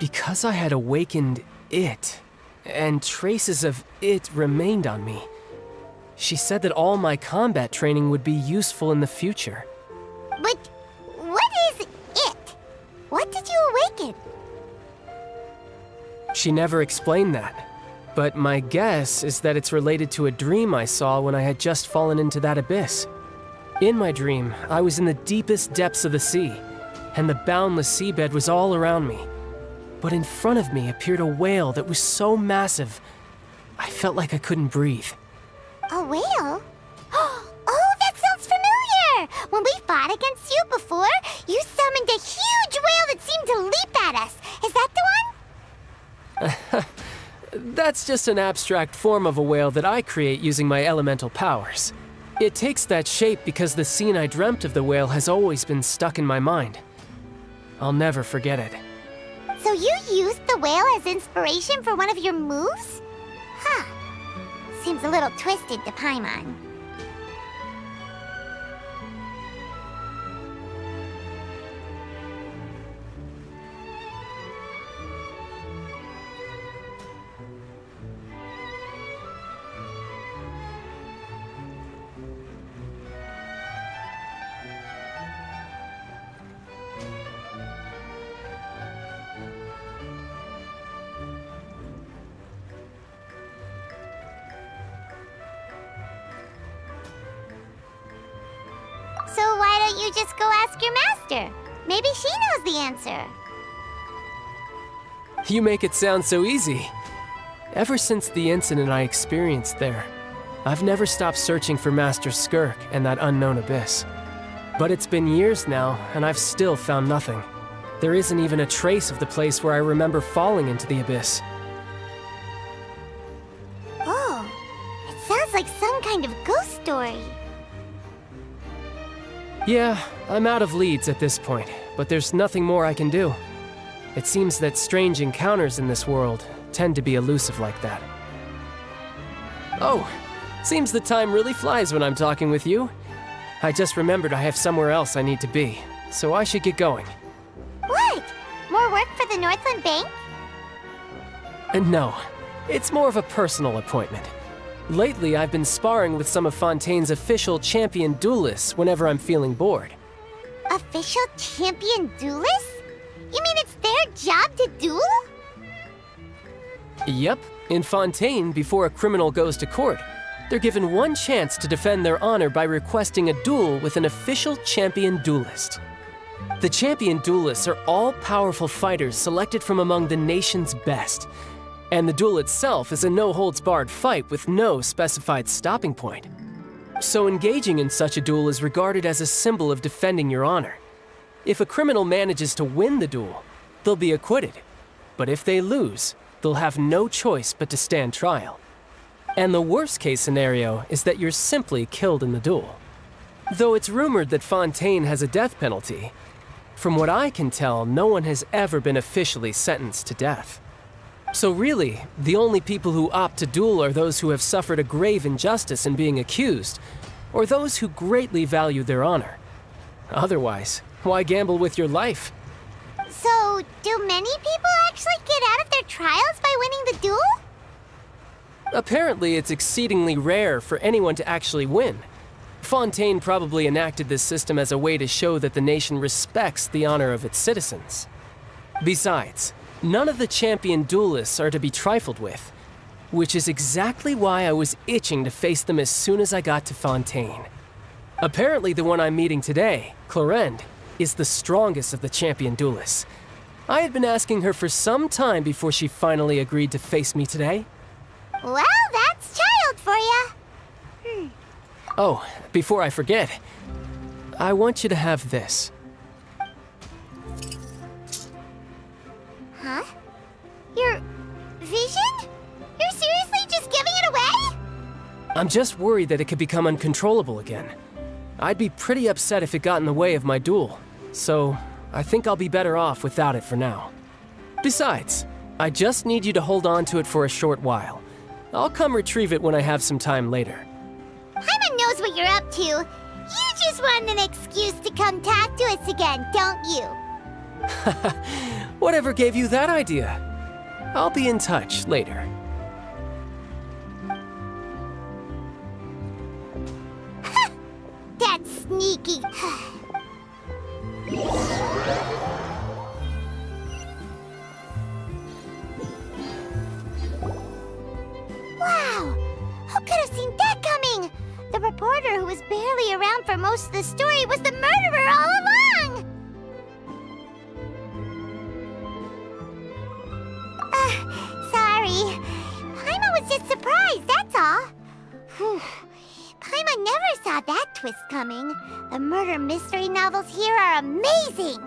because I had awakened it, and traces of it remained on me. She said that all my combat training would be useful in the future. But what is it? What did you awaken? She never explained that, but my guess is that it's related to a dream I saw when I had just fallen into that abyss. In my dream, I was in the deepest depths of the sea, and the boundless seabed was all around me. But in front of me appeared a whale that was so massive, I felt like I couldn't breathe. A whale? Oh, that sounds familiar! When we fought against you before, you summoned a huge whale that seemed to leap at us. Is that the one? That's just an abstract form of a whale that I create using my elemental powers. It takes that shape because the scene I dreamt of the whale has always been stuck in my mind. I'll never forget it. So you used the whale as inspiration for one of your moves? Huh. Seems a little twisted to Paimon. So why don't you just go ask your master? Maybe she knows the answer. You make it sound so easy. Ever since the incident I experienced there, I've never stopped searching for Master Skirk and that unknown abyss. But it's been years now, and I've still found nothing. There isn't even a trace of the place where I remember falling into the abyss. Oh, it sounds like some kind of ghost story. Yeah, I'm out of leads at this point, but there's nothing more I can do. It seems that strange encounters in this world tend to be elusive like that. Oh, seems the time really flies when I'm talking with you. I just remembered I have somewhere else I need to be, so I should get going. What? More work for the Northland Bank? No, it's more of a personal appointment. Lately, I've been sparring with some of Fontaine's official champion duelists whenever I'm feeling bored. Official champion duelists? You mean it's their job to duel? Yep, in Fontaine, before a criminal goes to court, they're given one chance to defend their honor by requesting a duel with an official champion duelist. The champion duelists are all powerful fighters selected from among the nation's best. And the duel itself is a no-holds-barred fight with no specified stopping point. So engaging in such a duel is regarded as a symbol of defending your honor. If a criminal manages to win the duel, they'll be acquitted. But if they lose, they'll have no choice but to stand trial. And the worst case scenario is that you're simply killed in the duel. Though it's rumored that Fontaine has a death penalty, from what I can tell, no one has ever been officially sentenced to death. So really, the only people who opt to duel are those who have suffered a grave injustice in being accused, or those who greatly value their honor. Otherwise, why gamble with your life? So, do many people actually get out of their trials by winning the duel? Apparently, it's exceedingly rare for anyone to actually win. Fontaine probably enacted this system as a way to show that the nation respects the honor of its citizens. Besides, none of the champion duelists are to be trifled with, which is exactly why I was itching to face them as soon as I got to Fontaine. Apparently, the one I'm meeting today, Clorinde, is the strongest of the champion duelists. I had been asking her for some time before she finally agreed to face me today. Well, that's child for ya. Oh, before I forget, I want you to have this. Huh? Your vision? You're seriously just giving it away? I'm just worried that it could become uncontrollable again. I'd be pretty upset if it got in the way of my duel, so I think I'll be better off without it for now. Besides, I just need you to hold on to it for a short while. I'll come retrieve it when I have some time later. Paimon knows what you're up to. You just want an excuse to come talk to us again, don't you? Whatever gave you that idea? I'll be in touch later. That's sneaky. Wow! Who could have seen that coming? The reporter who was barely around for most of the story was the murderer all along! Sorry. Paimon was just surprised, that's all. Whew. Paimon never saw that twist coming. The murder mystery novels here are amazing!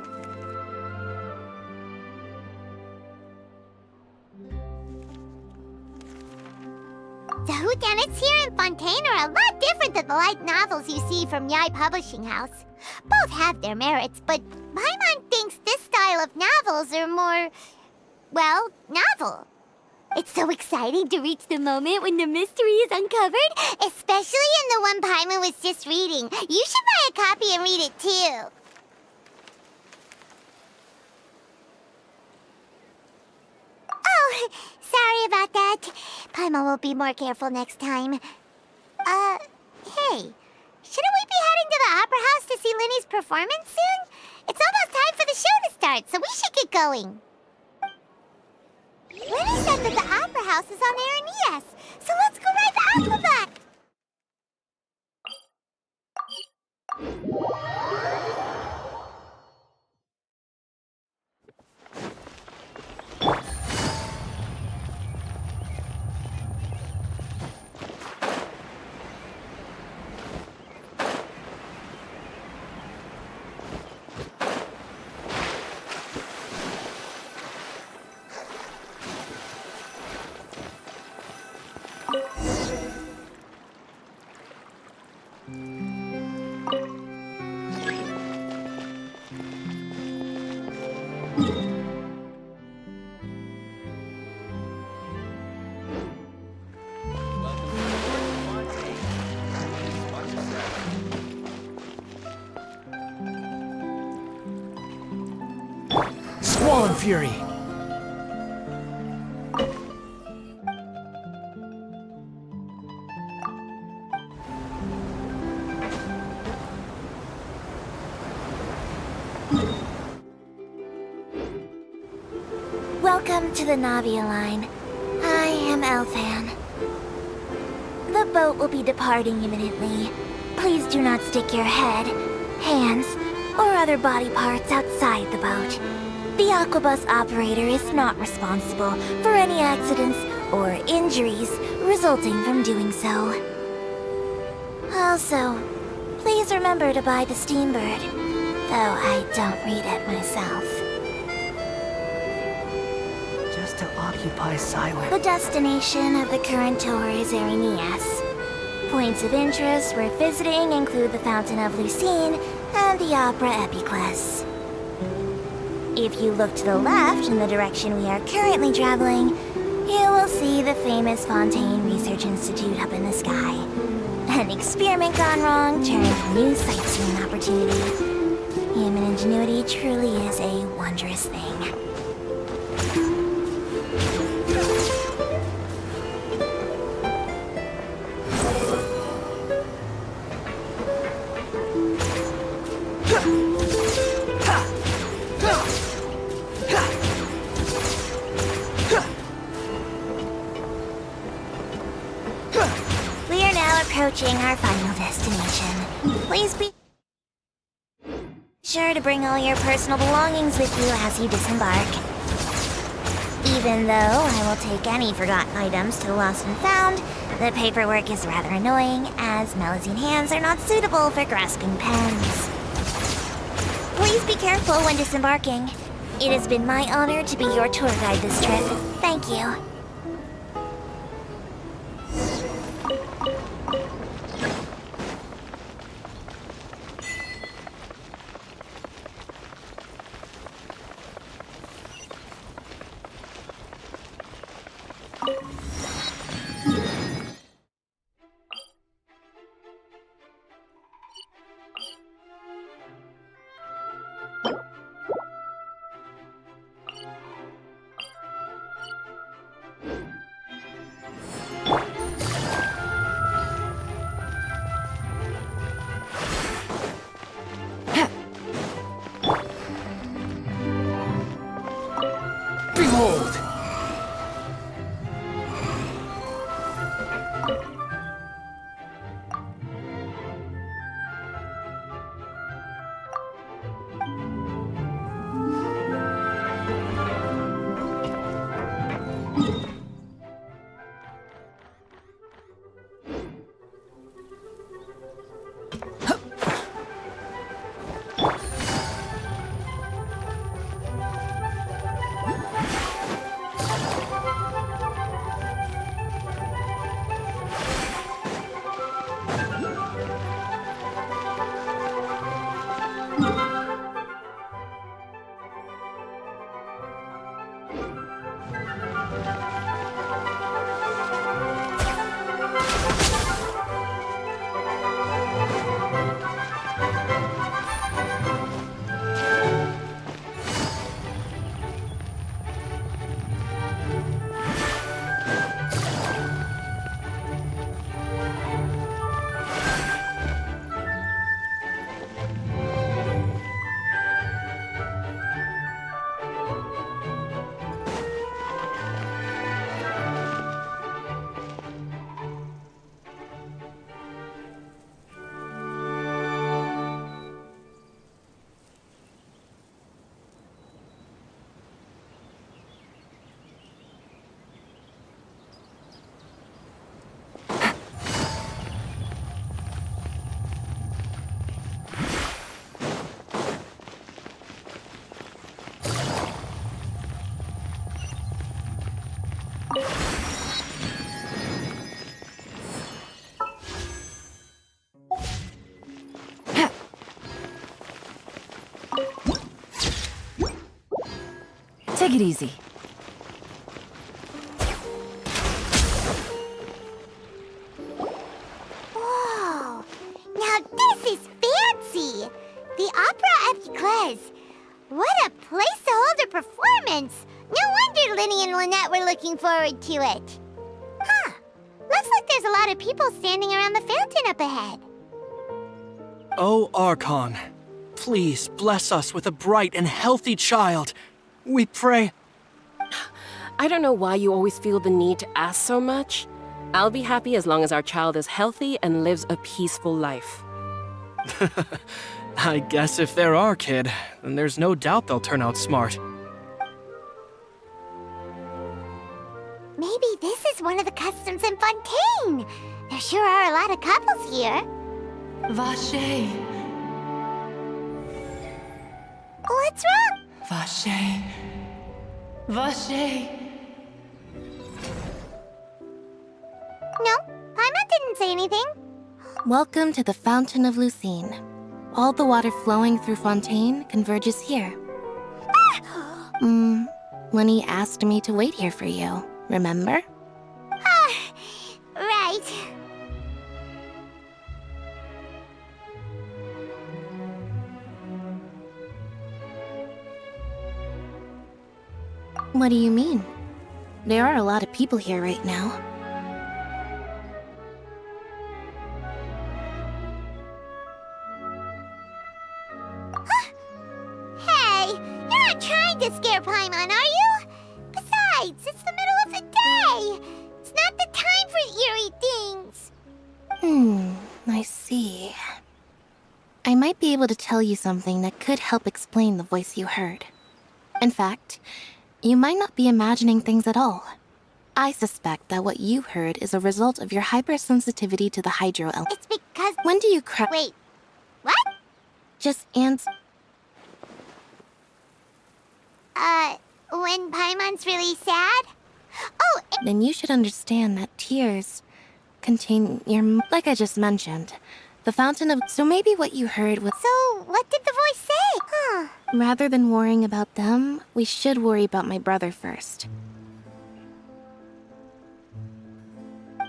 The whodunits here in Fontaine are a lot different than the light novels you see from Yai Publishing House. Both have their merits, but Paimon thinks this style of novels are more, well, novel. It's so exciting to reach the moment when the mystery is uncovered, especially in the one Paimon was just reading. You should buy a copy and read it too. Oh, sorry about that. Paimon will be more careful next time. Hey, shouldn't we be heading to the Opera House to see Linny's performance soon? It's almost time for the show to start, so we should get going. Linny said that the Opera House is on Aranias, so let's go ride the Aquabot! Squall Fury! Welcome to the Navia line. I am Elfan. The boat will be departing imminently. Please do not stick your head, hands, or other body parts outside the boat. The Aquabus operator is not responsible for any accidents or injuries resulting from doing so. Also, please remember to buy the Steambird. though I don't read it myself. Just to occupy silence. The destination of the current tour is Arenias. Points of interest worth visiting include the Fountain of Lucine and the Opera Epiclese. If you look to the left in the direction we are currently traveling, you will see the famous Fontaine Research Institute up in the sky. An experiment gone wrong turned new sightseeing opportunity. Human ingenuity truly is a wondrous thing. We are now approaching our final destination. Please be sure to bring all your personal belongings with you as you disembark. Even though I will take any forgotten items to the lost and found, the paperwork is rather annoying, as Melusine hands are not suitable for grasping pens. Please be careful when disembarking. It has been my honor to be your tour guide this trip. Thank you. Behold! Take it easy. Whoa! Now this is fancy! The Opera Epiclese. What a place to hold a performance! No wonder Linny and Lynette were looking forward to it. Huh. Looks like there's a lot of people standing around the fountain up ahead. Oh, Archon, please bless us with a bright and healthy child. We pray. I don't know why you always feel the need to ask so much. I'll be happy as long as our child is healthy and lives a peaceful life. I guess if they're our kid, then there's no doubt they'll turn out smart. Maybe this is one of the customs in Fontaine. There sure are a lot of couples here. Vache. What's wrong? Vache. Vache. No, Paimon didn't say anything. Welcome to the Fountain of Lucine. All the water flowing through Fontaine converges here. Lenny asked me to wait here for you, remember? Right. What do you mean? There are a lot of people here right now. Hey, you're not trying to scare Paimon, are you? Besides, it's the middle of the day. It's not the time for eerie things. I see. I might be able to tell you something that could help explain the voice you heard. In fact, you might not be imagining things at all. I suspect that what you heard is a result of your hypersensitivity to the hydro element. It's because... When do you cry? Wait, what? Just answer. When Paimon's really sad? Oh, Then you should understand that tears contain your... Like I just mentioned, the fountain of... So maybe what you heard was... So, what did the voice say? Huh. Rather than worrying about them, we should worry about my brother first.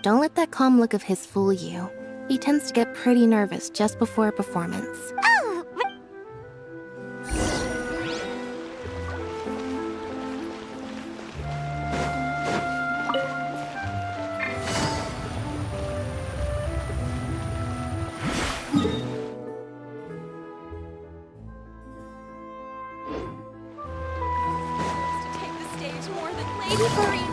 Don't let that calm look of his fool you. He tends to get pretty nervous just before a performance. Oh, Take the stage more than Lady Farina.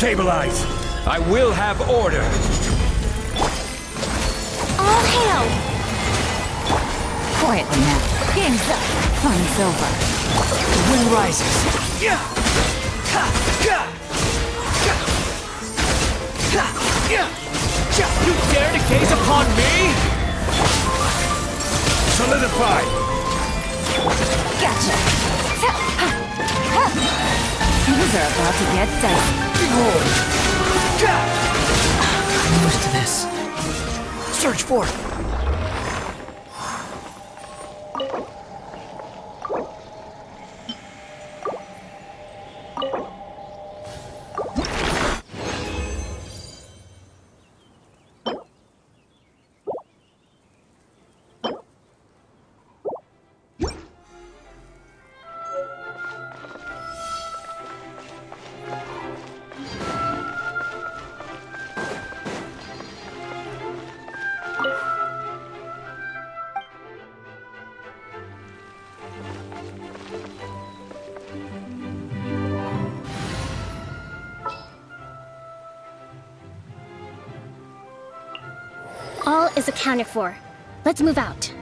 Stabilize! I will have order! all hail! Quietly now. Game's up. Fun's over. The wind rises. You dare to gaze upon me? Solidify! Gotcha. Things are about to get dicey. I'm used to this. Search for it. All is accounted for. Let's move out.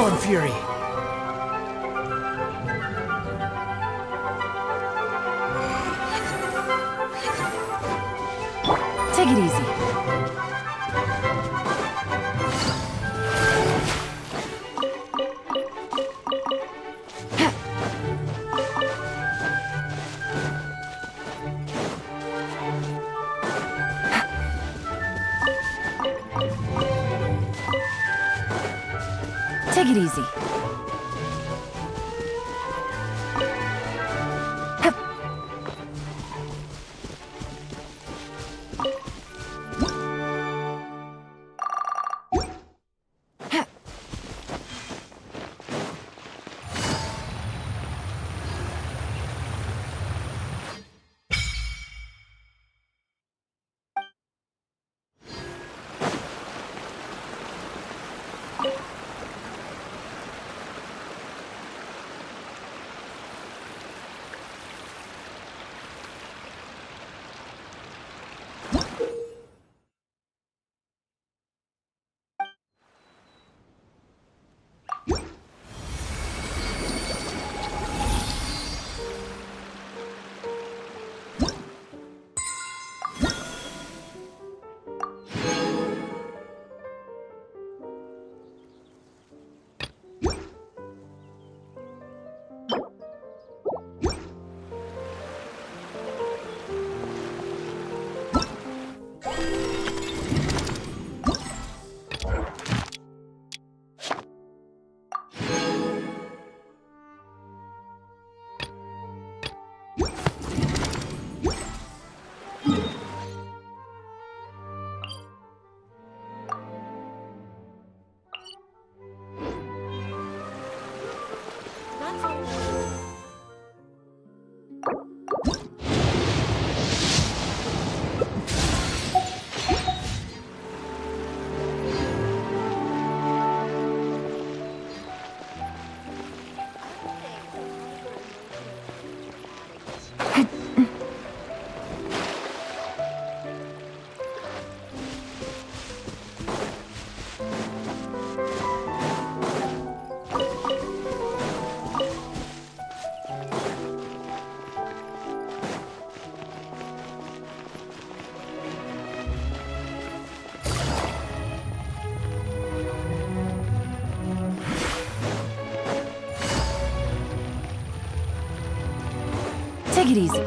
Fallen Fury. Take it easy. Take it easy. Take it easy.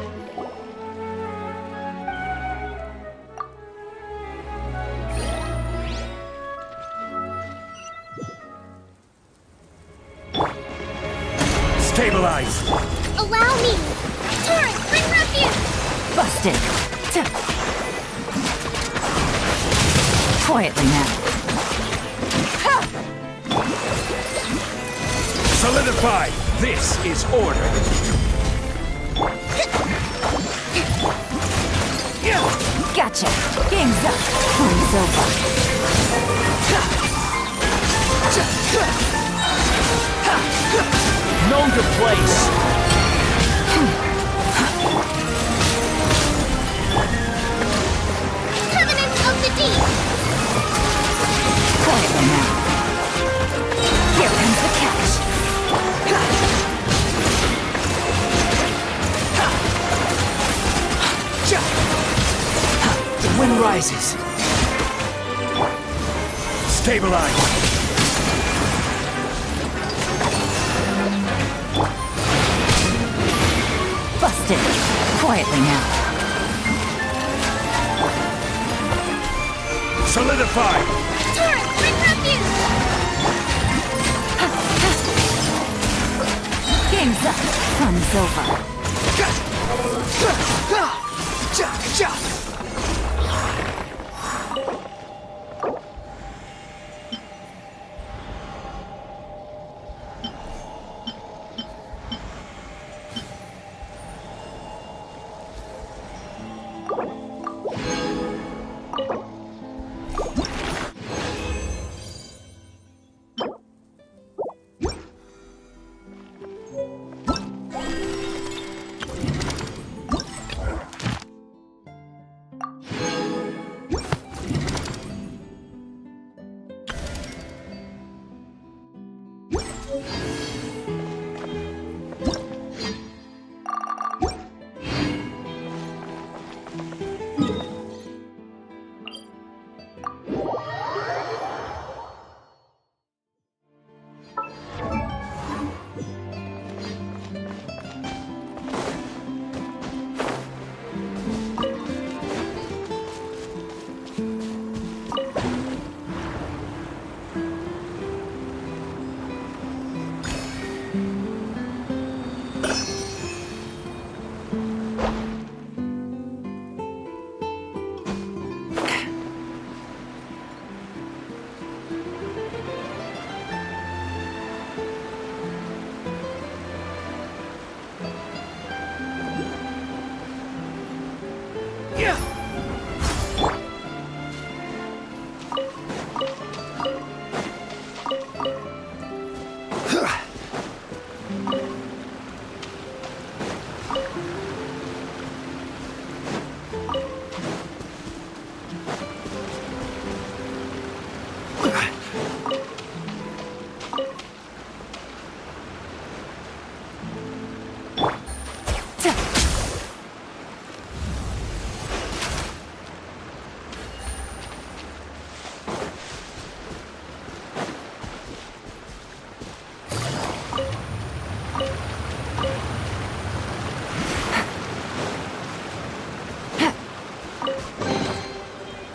Stabilize! Allow me! Turret, bring refuge! Busted. Quietly now. Solidify! This is order! Gotcha. Game's up. Time's over. Know your place! Covenant of the Deep! Quietly now. Here comes the catch. The wind rises. Stabilize! Busted. Quietly now. Solidify! Turret, bring refuge! Game's up. Fun's over. A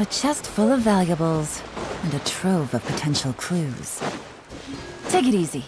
chest full of valuables, and a trove of potential clues. Take it easy.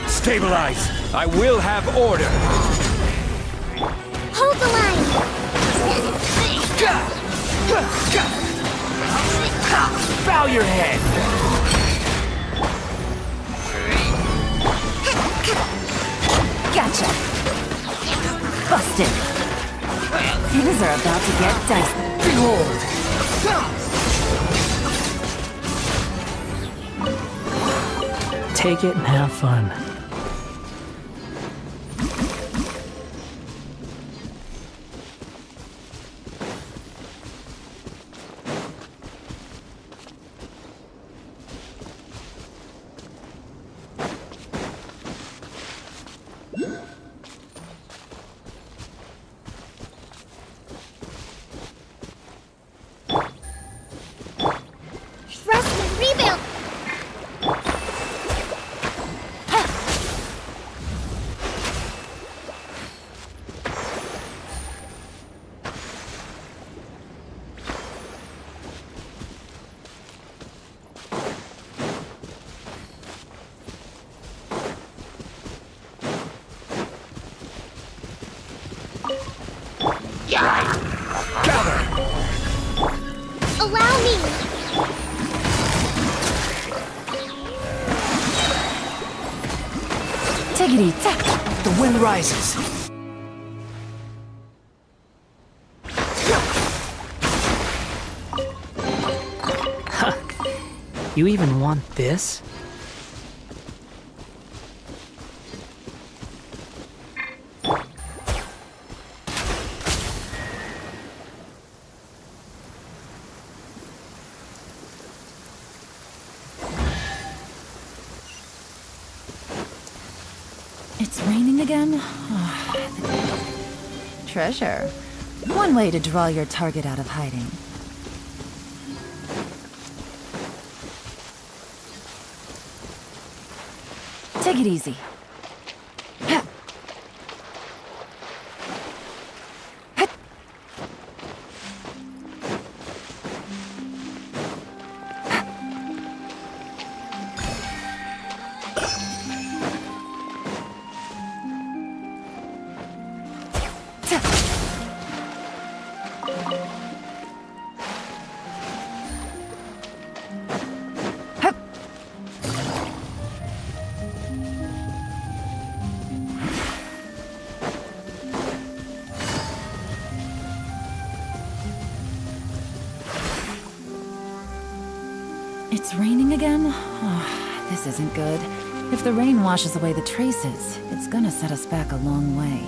Stabilize! I will have order! Hold the line! Bow your head! Gotcha! Busted! Things are about to get dicey. Behold! Take it and have fun. Trust me, rebuild! Allow me! Take it easy. The wind rises. Huh. You even want this? It's raining again? Treasure. One way to draw your target out of hiding. Take it easy. It's raining again? Oh, this isn't good. If the rain washes away the traces, it's gonna set us back a long way.